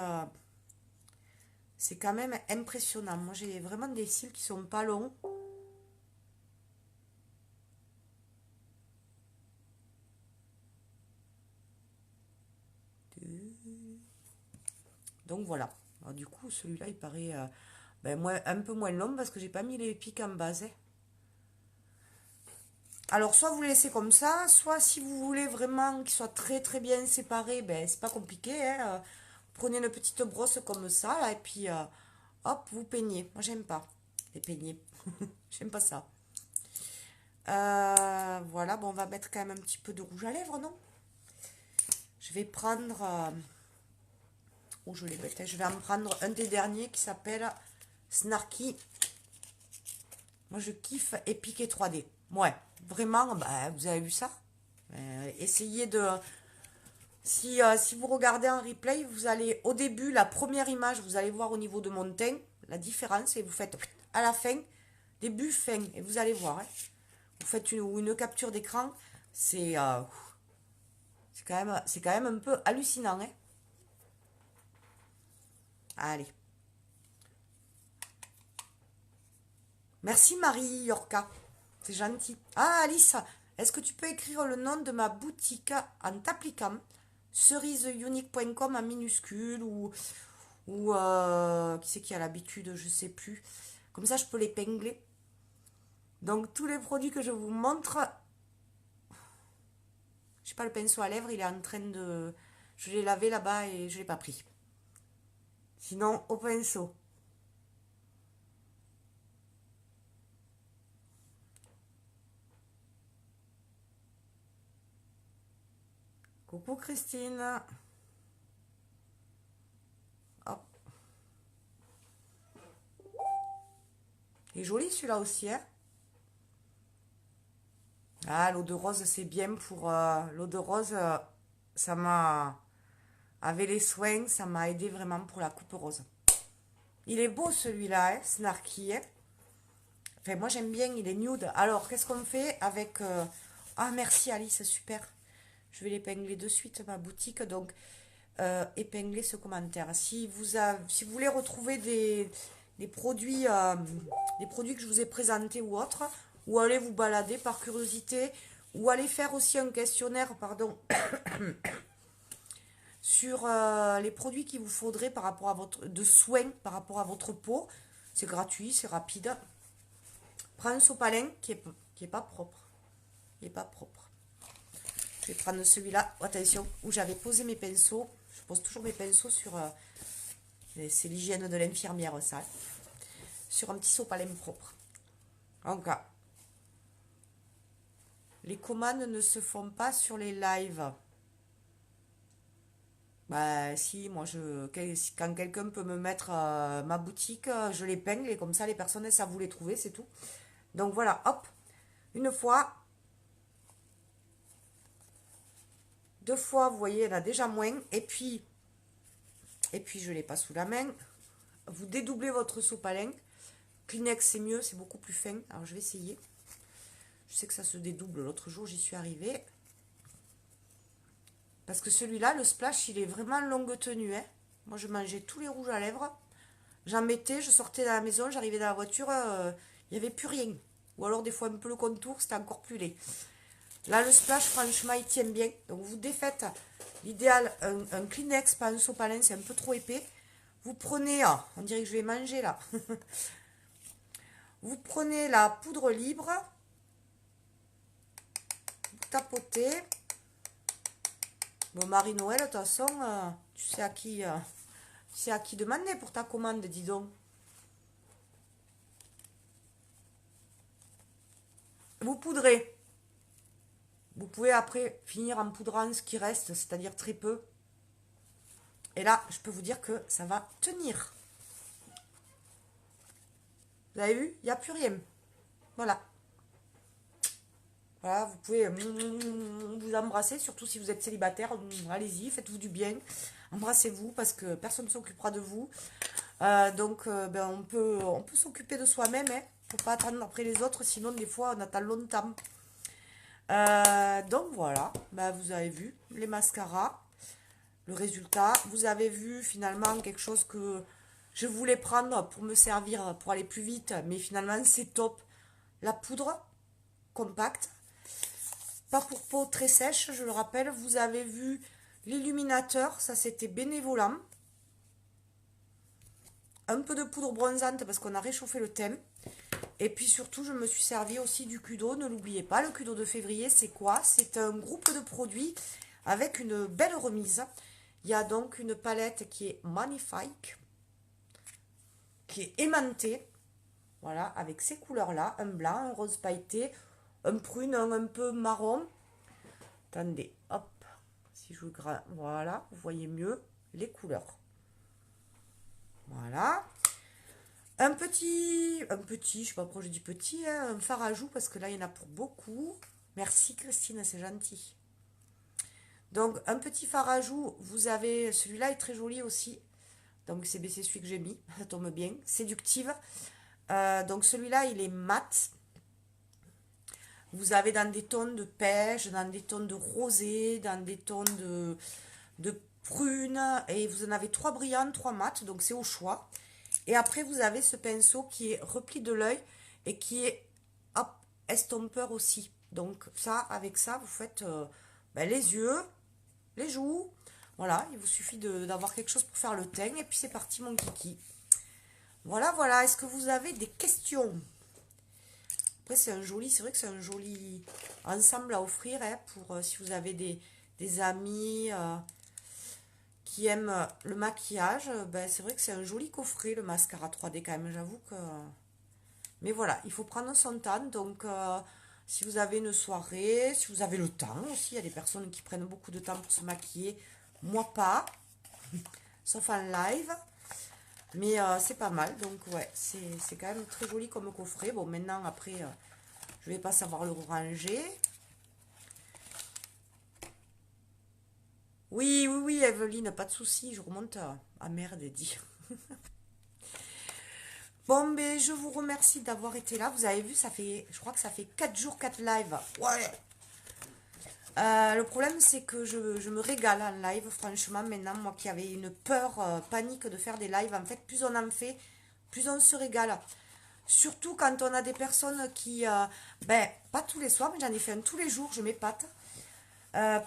C'est quand même impressionnant. Moi, j'ai vraiment des cils qui sont pas longs. Donc voilà. Alors, du coup, celui-là, il paraît un peu moins long parce que j'ai pas mis les pics en base. Hein. Alors, soit vous le laissez comme ça, soit si vous voulez vraiment qu'il soit très très bien séparé, ben c'est pas compliqué. Hein. Prenez une petite brosse comme ça, là, et puis hop, vous peignez. Moi, j'aime pas les peigner. J'aime pas ça. Voilà, bon, on va mettre quand même un petit peu de rouge à lèvres, non? Je vais prendre... où je l'ai bête, hein. Je vais en prendre un des derniers qui s'appelle Snarky. Moi, je kiffe Epic et 3D. Ouais, vraiment, bah, vous avez vu ça? Essayez de... Si vous regardez en replay, vous allez, au début, la première image, vous allez voir au niveau de mon teint, la différence, et vous faites à la fin, début, fin, et vous allez voir. Hein. Vous faites une capture d'écran, c'est quand même un peu hallucinant. Hein. Allez. Merci Marie Yorka. C'est gentil. Ah Alice, est-ce que tu peux écrire le nom de ma boutique en t'appliquant ceriseunique.com en minuscule ou qui c'est qui a l'habitude, je sais plus. Comme ça je peux l'épingler. Donc tous les produits que je vous montre, je sais pas le pinceau à lèvres, il est en train de... Je l'ai lavé là-bas et je l'ai pas pris. Sinon au pinceau. Coucou Christine. Hop. Il est joli celui-là aussi, hein. Ah, l'eau de rose, c'est bien pour... l'eau de rose, ça m'a... Avec les soins, ça m'a aidé vraiment pour la coupe rose. Il est beau celui-là, hein, Snarky, hein. Enfin, moi j'aime bien, il est nude. Alors, qu'est-ce qu'on fait avec... Ah, merci Alice, super. Je vais l'épingler de suite, ma boutique. Donc, épingler ce commentaire. Si vous voulez retrouver des produits que je vous ai présentés ou autres, ou aller vous balader par curiosité, ou aller faire aussi un questionnaire, pardon, sur les produits qu'il vous faudrait par rapport à de soins par rapport à votre peau. C'est gratuit, c'est rapide. Prends un sopalin qui est pas propre. Il est pas propre. Je vais prendre celui-là, attention, où j'avais posé mes pinceaux. Je pose toujours mes pinceaux sur... c'est l'hygiène de l'infirmière, ça. Sur un petit sopalin propre. Donc, les commandes ne se font pas sur les lives. Bah si, moi, quand quelqu'un peut me mettre ma boutique, je l'épingle et comme ça, les personnes, elles savent où les trouver, c'est tout. Donc voilà, hop, une fois, deux fois, vous voyez, il y en a déjà moins. Et puis je ne l'ai pas sous la main. Vous dédoublez votre sopalin. Kleenex, c'est mieux, c'est beaucoup plus fin. Alors, je vais essayer. Je sais que ça se dédouble. L'autre jour, j'y suis arrivée. Parce que celui-là, le splash, il est vraiment longue tenue. Hein. Moi, je mangeais tous les rouges à lèvres. J'en mettais, je sortais de la maison, j'arrivais dans la voiture, il n'y avait plus rien. Ou alors, des fois, un peu le contour, c'était encore plus laid. Là, le splash, franchement, il tient bien. Donc, vous défaites. L'idéal, un Kleenex, pas un sopalin, c'est un peu trop épais. Vous prenez, on dirait que je vais manger là. Vous prenez la poudre libre. Vous tapotez. Bon, Marie-Noël, de toute façon, tu sais à qui demander pour ta commande, dis donc. Vous poudrez. Vous pouvez après finir en poudrant ce qui reste, c'est-à-dire très peu. Et là, je peux vous dire que ça va tenir. Vous avez vu? Il n'y a plus rien. Voilà. Voilà, vous pouvez vous embrasser, surtout si vous êtes célibataire. Allez-y, faites-vous du bien. Embrassez-vous parce que personne ne s'occupera de vous. Donc, on peut s'occuper de soi-même. Il ne faut pas attendre après les autres, sinon des fois on attend longtemps. Donc voilà, vous avez vu les mascaras, le résultat. Vous avez vu finalement quelque chose que je voulais prendre pour me servir, pour aller plus vite. Mais finalement c'est top. La poudre compacte. Pas pour peau très sèche, je le rappelle. Vous avez vu l'illuminateur, ça c'était bénévolant. Un peu de poudre bronzante parce qu'on a réchauffé le thème. Et puis surtout, je me suis servi aussi du Kudo. Ne l'oubliez pas, le Kudo de février, c'est quoi? C'est un groupe de produits avec une belle remise. Il y a donc une palette qui est magnifique, qui est aimantée. Voilà, avec ces couleurs-là. Un blanc, un rose pailleté, un prune, un peu marron. Attendez, hop. Si je vous voilà, vous voyez mieux les couleurs. Voilà. Un petit, je sais pas pourquoi je dis petit, hein, un fard à joues parce que là il y en a pour beaucoup. Merci Christine, c'est gentil. Donc un petit fard à joues, vous avez, celui-là est très joli aussi. Donc c'est celui que j'ai mis, ça tombe bien, séductive. Donc celui-là il est mat. Vous avez dans des tons de pêche, dans des tons de rosé, dans des tons de prune. Et vous en avez 3 brillants, 3 mat, donc c'est au choix. Et après, vous avez ce pinceau qui est repli de l'œil et qui est hop, estompeur aussi. Donc ça, avec ça, vous faites les yeux, les joues. Voilà, il vous suffit d'avoir quelque chose pour faire le teint. Et puis c'est parti, mon kiki. Voilà, voilà. Est-ce que vous avez des questions? Après, c'est vrai que c'est un joli ensemble à offrir hein, pour si vous avez des amis... qui aiment le maquillage, c'est vrai que c'est un joli coffret, le mascara 3D quand même, j'avoue que... Mais voilà, il faut prendre son temps, donc Si vous avez une soirée, si vous avez le temps aussi, il y a des personnes qui prennent beaucoup de temps pour se maquiller. Moi pas, sauf en live. Mais c'est pas mal, donc ouais, c'est quand même très joli comme coffret. Bon, maintenant, après, je vais pas savoir le ranger. Oui, oui, oui, Evelyne, pas de souci, je remonte. Ah merde, elle dit. Bon, mais je vous remercie d'avoir été là. Vous avez vu, ça fait, je crois que ça fait 4 jours, 4 lives. Ouais. Le problème, c'est que je me régale en live, franchement, maintenant, moi qui avais une peur, panique de faire des lives, en fait, plus on en fait, plus on se régale. Surtout quand on a des personnes qui, ben, pas tous les soirs, mais j'en ai fait un tous les jours, je m'épate.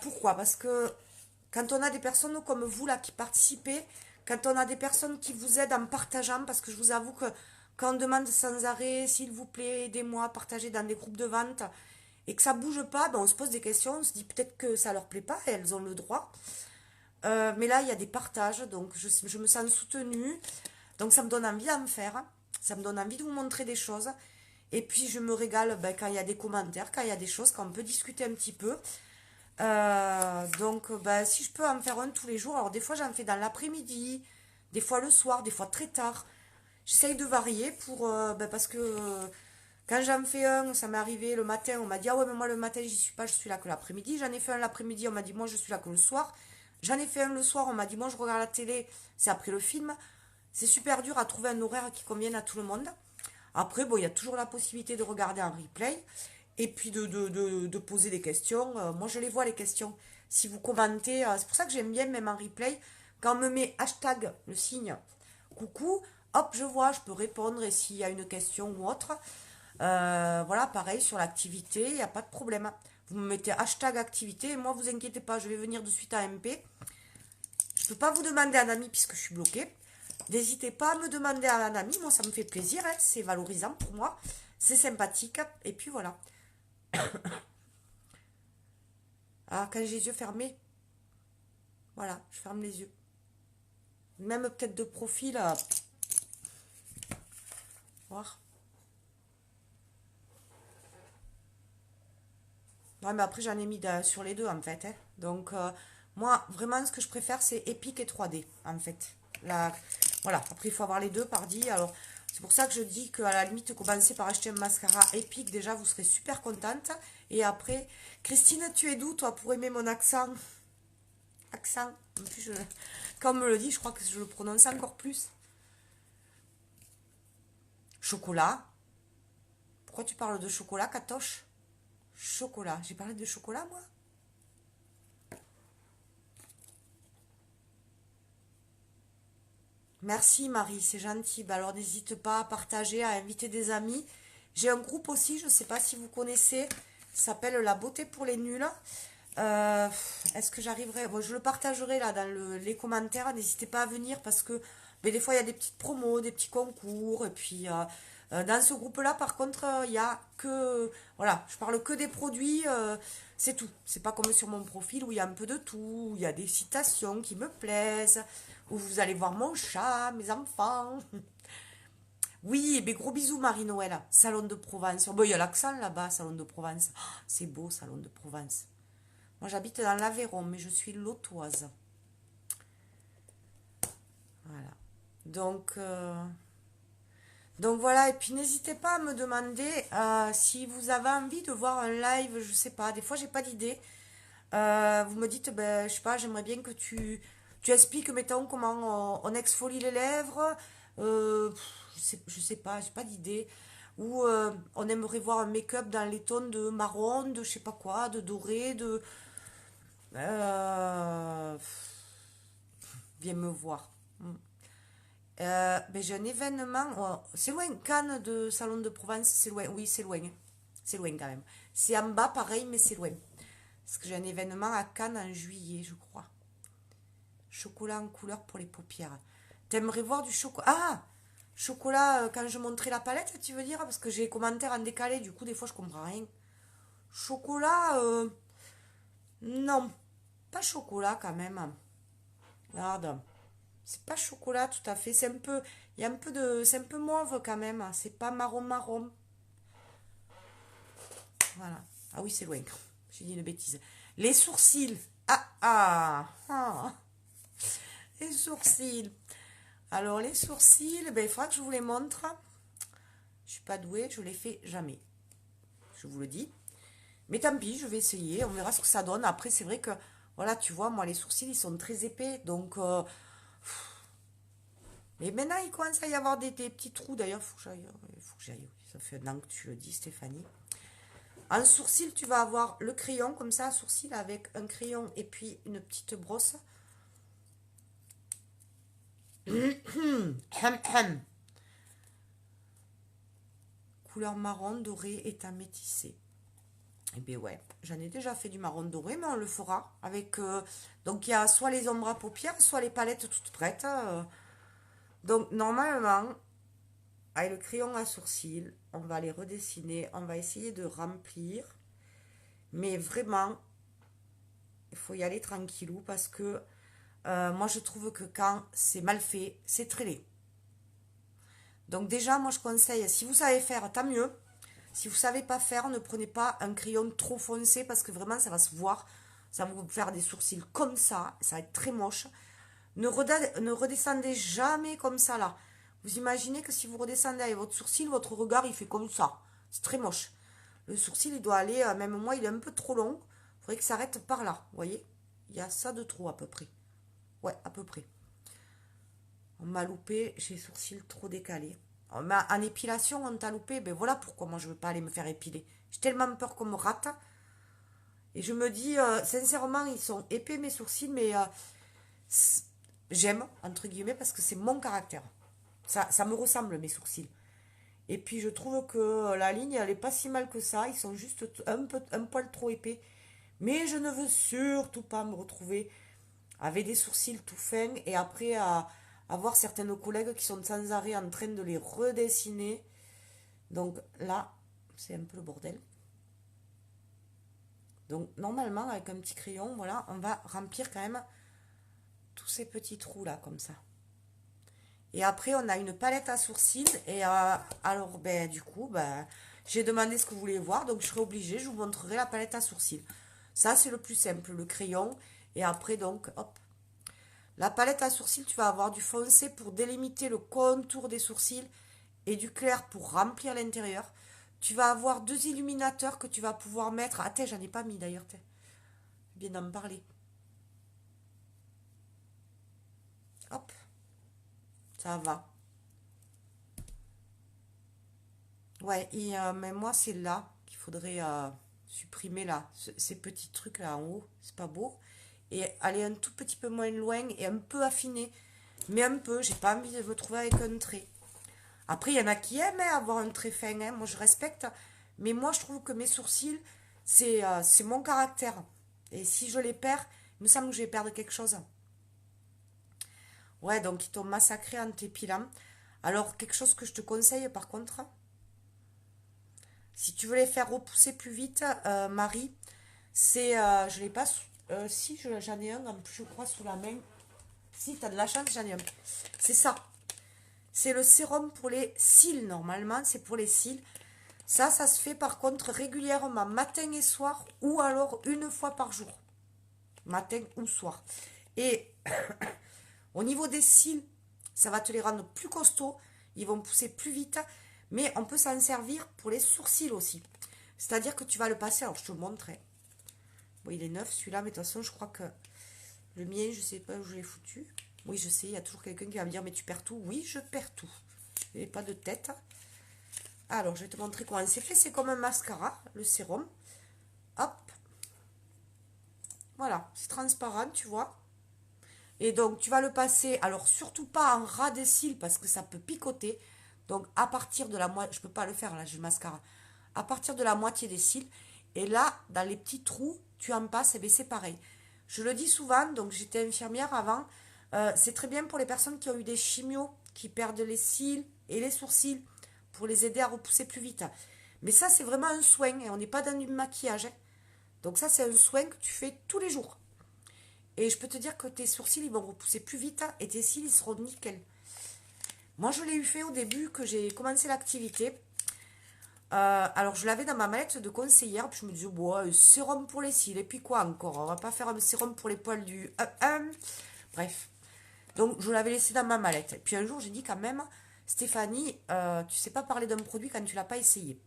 Pourquoi? Parce que quand on a des personnes comme vous là qui participez, quand on a des personnes qui vous aident en partageant, parce que je vous avoue que quand on demande sans arrêt, s'il vous plaît, aidez-moi à partager dans des groupes de vente, et que ça bouge pas, ben on se pose des questions, on se dit peut-être que ça leur plaît pas, et elles ont le droit. Mais là, il y a des partages, donc je me sens soutenue, donc ça me donne envie d'en faire, ça me donne envie de vous montrer des choses. Et puis je me régale ben, quand il y a des commentaires, quand il y a des choses, quand on peut discuter un petit peu. Donc, bah, si je peux en faire un tous les jours, alors des fois j'en fais dans l'après-midi, des fois le soir, des fois très tard. J'essaye de varier pour, bah, parce que quand j'en fais un, ça m'est arrivé le matin, on m'a dit ah ouais mais moi le matin j'y suis pas, je suis là que l'après-midi. J'en ai fait un l'après-midi, on m'a dit moi je suis là que le soir. J'en ai fait un le soir, on m'a dit moi je regarde la télé, c'est après le film. C'est super dur à trouver un horaire qui convienne à tout le monde. Après, bon, il y a toujours la possibilité de regarder en replay et puis de poser des questions. Moi, je les vois, les questions. Si vous commentez, c'est pour ça que j'aime bien, même en replay, quand on me met hashtag, le signe coucou, hop, je vois, je peux répondre et s'il y a une question ou autre. Voilà, pareil, sur l'activité, il n'y a pas de problème. Vous me mettez hashtag activité et moi, vous inquiétez pas, je vais venir de suite à MP. Je ne peux pas vous demander un ami puisque je suis bloquée. N'hésitez pas à me demander à un ami, moi ça me fait plaisir, hein, c'est valorisant pour moi, c'est sympathique, et puis voilà. Ah, quand j'ai les yeux fermés, voilà, je ferme les yeux. Même peut-être de profil, voir. Ouais, mais après j'en ai mis sur les deux en fait, hein. Donc, moi, vraiment, ce que je préfère, c'est Epic et 3D, en fait. Là, voilà, après il faut avoir les deux, pardi. Alors, c'est pour ça que je dis qu'à la limite, commencez par acheter un mascara Epic, déjà, vous serez super contente. Et après, Christine, tu es d'où, toi, pour aimer mon accent? Accent. En plus, quand on me le dit, je crois que je le prononce encore plus. Chocolat. Pourquoi tu parles de chocolat, Katoche? Chocolat. J'ai parlé de chocolat, moi? Merci Marie, c'est gentil. Bah alors n'hésite pas à partager, à inviter des amis. J'ai un groupe aussi, je ne sais pas si vous connaissez, ça s'appelle La beauté pour les nuls. Euh, Est-ce que j'arriverai? Bon, je le partagerai là dans les commentaires. N'hésitez pas à venir parce que mais des fois il y a des petites promos, des petits concours. Et puis dans ce groupe-là, par contre, il y a que voilà, je parle que des produits. C'est tout. C'est pas comme sur mon profil où il y a un peu de tout. Où il y a des citations qui me plaisent. Où vous allez voir mon chat, mes enfants. Oui, mais gros bisous Marie-Noël. Salon de Provence. Bon, il y a l'accent là-bas, Salon de Provence. Oh, c'est beau, Salon de Provence. Moi, j'habite dans l'Aveyron, mais je suis lotoise. Voilà. Donc, donc voilà. Et puis, n'hésitez pas à me demander si vous avez envie de voir un live. Je sais pas. Des fois, j'ai pas d'idée. Vous me dites, ben, je sais pas, j'aimerais bien que tu expliques, mettons, comment on exfolie les lèvres. Je sais pas, j'ai pas d'idée. Ou on aimerait voir un make-up dans les tons de marron, de je sais pas quoi, de doré, de. Euh, Viens me voir. Ben, j'ai un événement. C'est loin, Cannes de Salon de Provence, c'est loin. Oui, c'est loin. C'est loin quand même. C'est en bas, pareil, mais c'est loin. Parce que j'ai un événement à Cannes en juillet, je crois. Chocolat en couleur pour les paupières. T'aimerais voir du chocolat? Ah! Chocolat, quand je montrais la palette, tu veux dire? Parce que j'ai les commentaires en décalé, du coup, des fois, je comprends rien. Chocolat, non. Pas chocolat, quand même. Regarde. C'est pas chocolat, tout à fait. C'est un peu... Il y a un peu de... C'est un peu mauve, quand même. C'est pas marron marron. Voilà. Ah oui, c'est loin. J'ai dit une bêtise. Les sourcils. Ah. Les sourcils. Alors, les sourcils, ben, il faudra que je vous les montre. Je suis pas douée, je les fais jamais. Je vous le dis. Mais tant pis, je vais essayer. On verra ce que ça donne. Après, c'est vrai que, voilà, tu vois, moi, les sourcils, ils sont très épais. Donc, mais maintenant, il commence à y avoir des petits trous. D'ailleurs, il faut que j'aille. Ça fait un an que tu le dis, Stéphanie. En sourcil, tu vas avoir le crayon, comme ça, sourcil, avec un crayon et puis une petite brosse. Couleur marron doré et à métissé. Et bien ouais, j'en ai déjà fait du marron doré, mais on le fera avec... donc il y a soit les ombres à paupières, soit les palettes toutes prêtes. Donc normalement, avec le crayon à sourcils, on va les redessiner, on va essayer de remplir. Mais vraiment, il faut y aller tranquillou parce que moi je trouve que quand c'est mal fait, c'est très laid. Donc déjà, moi je conseille, si vous savez faire, tant mieux. Si vous ne savez pas faire, ne prenez pas un crayon trop foncé parce que vraiment ça va se voir. Ça va vous faire des sourcils comme ça va être très moche. Ne redescendez jamais comme ça là. Vous imaginez que si vous redescendez avec votre sourcil, votre regard il fait comme ça. C'est très moche. Le sourcil il doit aller, même moi il est un peu trop long. Il faudrait que ça arrête par là. Vous voyez? Il y a ça de trop à peu près. Ouais, à peu près. On m'a loupé, j'ai les sourcils trop décalés. En épilation, on t'a loupé, ben voilà pourquoi moi je veux pas aller me faire épiler. J'ai tellement peur qu'on me rate. Et je me dis, sincèrement, ils sont épais mes sourcils, mais j'aime, entre guillemets, parce que c'est mon caractère. Ça me ressemble mes sourcils. Et puis je trouve que la ligne, elle est pas si mal que ça. Ils sont juste un poil trop épais. Mais je ne veux surtout pas me retrouver avec des sourcils tout fins et après à voir certaines collègues qui sont sans arrêt en train de les redessiner. Donc là, c'est un peu le bordel. Donc normalement, avec un petit crayon, voilà, on va remplir quand même tous ces petits trous là, comme ça. Et après, on a une palette à sourcils. Et alors, ben, du coup, ben, j'ai demandé ce que vous voulez voir. Donc, je serai obligée, je vous montrerai la palette à sourcils. Ça, c'est le plus simple, le crayon. Et après, donc, hop. La palette à sourcils, tu vas avoir du foncé pour délimiter le contour des sourcils et du clair pour remplir l'intérieur. Tu vas avoir deux illuminateurs que tu vas pouvoir mettre. Ah, j'en ai pas mis d'ailleurs. Bien d'en parler. Hop, ça va. Ouais, mais moi, c'est là qu'il faudrait supprimer là, ces petits trucs là en haut. C'est pas beau. Et aller un tout petit peu moins loin et un peu affiner. Mais un peu, j'ai pas envie de me trouver avec un trait. Après, il y en a qui aiment avoir un trait fin, hein. Moi, je respecte. Mais moi, je trouve que mes sourcils, c'est mon caractère. Et si je les perds, il me semble que je vais perdre quelque chose. Ouais, donc ils t'ont massacré en t'épilant. Alors, quelque chose que je te conseille, par contre, si tu veux les faire repousser plus vite, Marie, c'est, je l'ai pas, si j'en ai un en plus, je crois, sous la main. Si, t'as de la chance, j'en ai un. C'est ça. C'est le sérum pour les cils, normalement, c'est pour les cils. Ça se fait par contre régulièrement, matin et soir, ou alors une fois par jour. Matin ou soir. Et au niveau des cils, ça va te les rendre plus costauds, ils vont pousser plus vite, mais on peut s'en servir pour les sourcils aussi. C'est-à-dire que tu vas le passer, alors je te le montrerai. Bon, il est neuf celui-là, mais de toute façon, je crois que le mien, je sais pas où je l'ai foutu. Oui, je sais, il y a toujours quelqu'un qui va me dire, mais tu perds tout. Oui, je perds tout. Il n'y a pas de tête. Alors, je vais te montrer comment c'est fait. C'est comme un mascara, le sérum. Hop. Voilà, c'est transparent, tu vois. Et donc, tu vas le passer, alors surtout pas en ras des cils parce que ça peut picoter. Donc, à partir de la moitié, je peux pas le faire là, j'ai le mascara. À partir de la moitié des cils. Et là, dans les petits trous, tu en passes, et bien c'est pareil. Je le dis souvent, donc j'étais infirmière avant. C'est très bien pour les personnes qui ont eu des chimios, qui perdent les cils et les sourcils, pour les aider à repousser plus vite. Mais ça, c'est vraiment un soin, et on n'est pas dans du maquillage, hein. Donc ça, c'est un soin que tu fais tous les jours. Et je peux te dire que tes sourcils, ils vont repousser plus vite, et tes cils, ils seront nickel. Moi, je l'ai eu fait au début que j'ai commencé l'activité. Alors, je l'avais dans ma mallette de conseillère, puis je me disais, bon, sérum pour les cils, et puis quoi encore? On va pas faire un sérum pour les poils du... Bref. Donc, je l'avais laissé dans ma mallette. Et puis un jour, j'ai dit quand même, Stéphanie, tu sais pas parler d'un produit quand tu l'as pas essayé.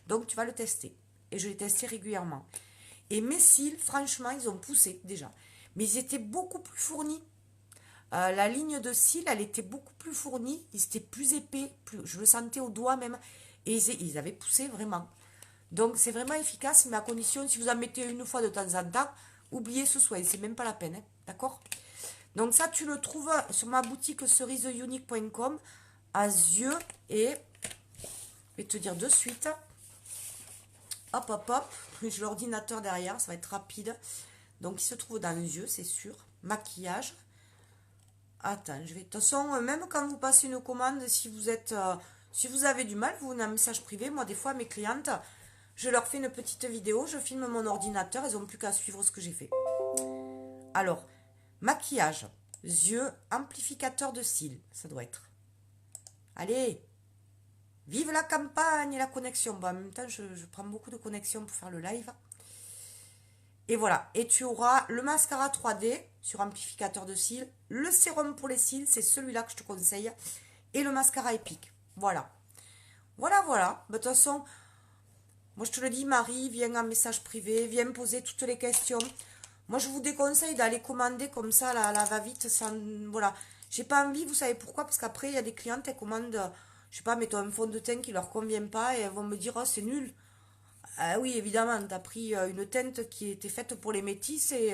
Donc, tu vas le tester. Et je l'ai testé régulièrement. Et mes cils, franchement, ils ont poussé déjà. Mais ils étaient beaucoup plus fournis. La ligne de cils, elle était beaucoup plus fournie. Ils étaient plus épais. Je le sentais au doigt même. Et ils avaient poussé vraiment. Donc, c'est vraiment efficace, mais à condition, si vous en mettez une fois de temps en temps, oubliez ce soin. C'est même pas la peine. Hein, d'accord? Donc, ça, tu le trouves sur ma boutique ceriseunique.com à yeux. Et je vais te dire de suite. Hop, hop, hop. J'ai l'ordinateur derrière, ça va être rapide. Donc, il se trouve dans les yeux, c'est sûr. Maquillage. Attends, je vais... De toute façon, même quand vous passez une commande, si vous êtes... si vous avez du mal, vous venez un message privé. Moi, des fois, mes clientes, je leur fais une petite vidéo, je filme mon ordinateur, elles n'ont plus qu'à suivre ce que j'ai fait. Alors, maquillage, yeux, amplificateur de cils, ça doit être. Allez, vive la campagne et la connexion. Bon, en même temps, je prends beaucoup de connexion pour faire le live. Et voilà, et tu auras le mascara 3D sur amplificateur de cils, le sérum pour les cils, c'est celui-là que je te conseille, et le mascara épique. Voilà. Voilà, voilà. De toute façon, moi je te le dis, Marie, viens en message privé, viens me poser toutes les questions. Moi je vous déconseille d'aller commander comme ça, la va-vite, sans... Voilà. J'ai pas envie, vous savez pourquoi? Parce qu'après, il y a des clientes, elles commandent, je sais pas, mettons un fond de teint qui leur convient pas, et elles vont me dire, oh, c'est nul. Ah oui, évidemment, t'as pris une teinte qui était faite pour les métis et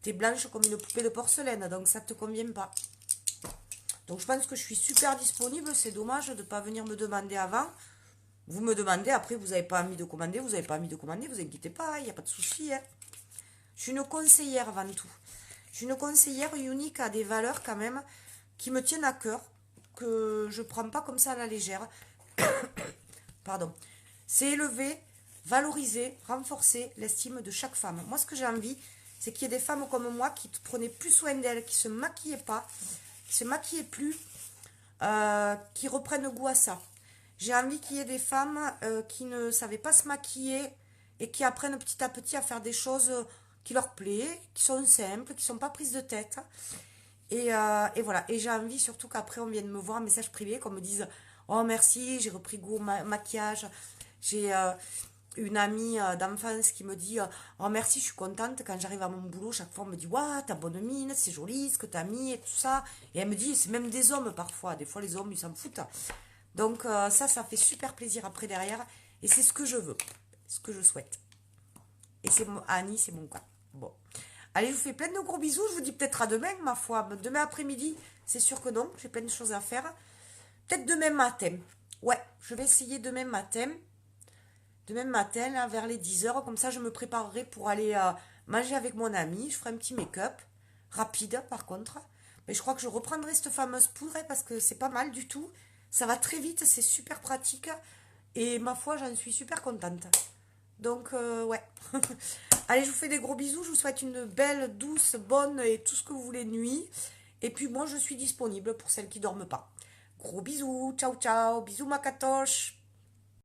t'es blanche comme une poupée de porcelaine, donc ça te convient pas. Donc je pense que je suis super disponible, c'est dommage de ne pas venir me demander avant. Vous me demandez, après vous n'avez pas envie de commander, vous n'avez pas envie de commander, vous inquiétez pas, il n'y a pas de souci. Hein. Je suis une conseillère avant tout. Je suis une conseillère unique à des valeurs quand même qui me tiennent à cœur, que je ne prends pas comme ça à la légère. Pardon. C'est élever, valoriser, renforcer l'estime de chaque femme. Moi, ce que j'ai envie, c'est qu'il y ait des femmes comme moi qui prenaient plus soin d'elles, qui se maquillaient pas, qui se maquillaient plus, qui reprennent goût à ça. J'ai envie qu'il y ait des femmes qui ne savaient pas se maquiller et qui apprennent petit à petit à faire des choses qui leur plaisent, qui sont simples, qui ne sont pas prises de tête. Et voilà. Et j'ai envie surtout qu'après on vienne me voir en message privé, qu'on me dise oh merci, j'ai repris goût au maquillage. J'ai une amie d'enfance qui me dit oh merci, je suis contente quand j'arrive à mon boulot. Chaque fois on me dit waouh, ta bonne mine, c'est joli ce que t'as mis et tout ça. Et elle me dit c'est même des hommes parfois. Des fois les hommes ils s'en foutent. Donc ça fait super plaisir après derrière. Et c'est ce que je veux, ce que je souhaite. Et c'est Annie, c'est mon cas. Bon. Allez, je vous fais plein de gros bisous. Je vous dis peut-être à demain, ma foi. Demain après-midi, c'est sûr que non. J'ai plein de choses à faire. Peut-être demain matin. Ouais, je vais essayer demain matin. Demain matin, là, vers les 10 h. Comme ça, je me préparerai pour aller manger avec mon ami. Je ferai un petit make-up. Rapide, par contre. Mais je crois que je reprendrai cette fameuse poudre parce que c'est pas mal du tout. Ça va très vite, c'est super pratique. Et ma foi, j'en suis super contente. Donc, ouais. Allez, je vous fais des gros bisous. Je vous souhaite une belle, douce, bonne et tout ce que vous voulez nuit. Et puis, moi, je suis disponible pour celles qui dorment pas. Gros bisous. Ciao, ciao. Bisous, ma catoche.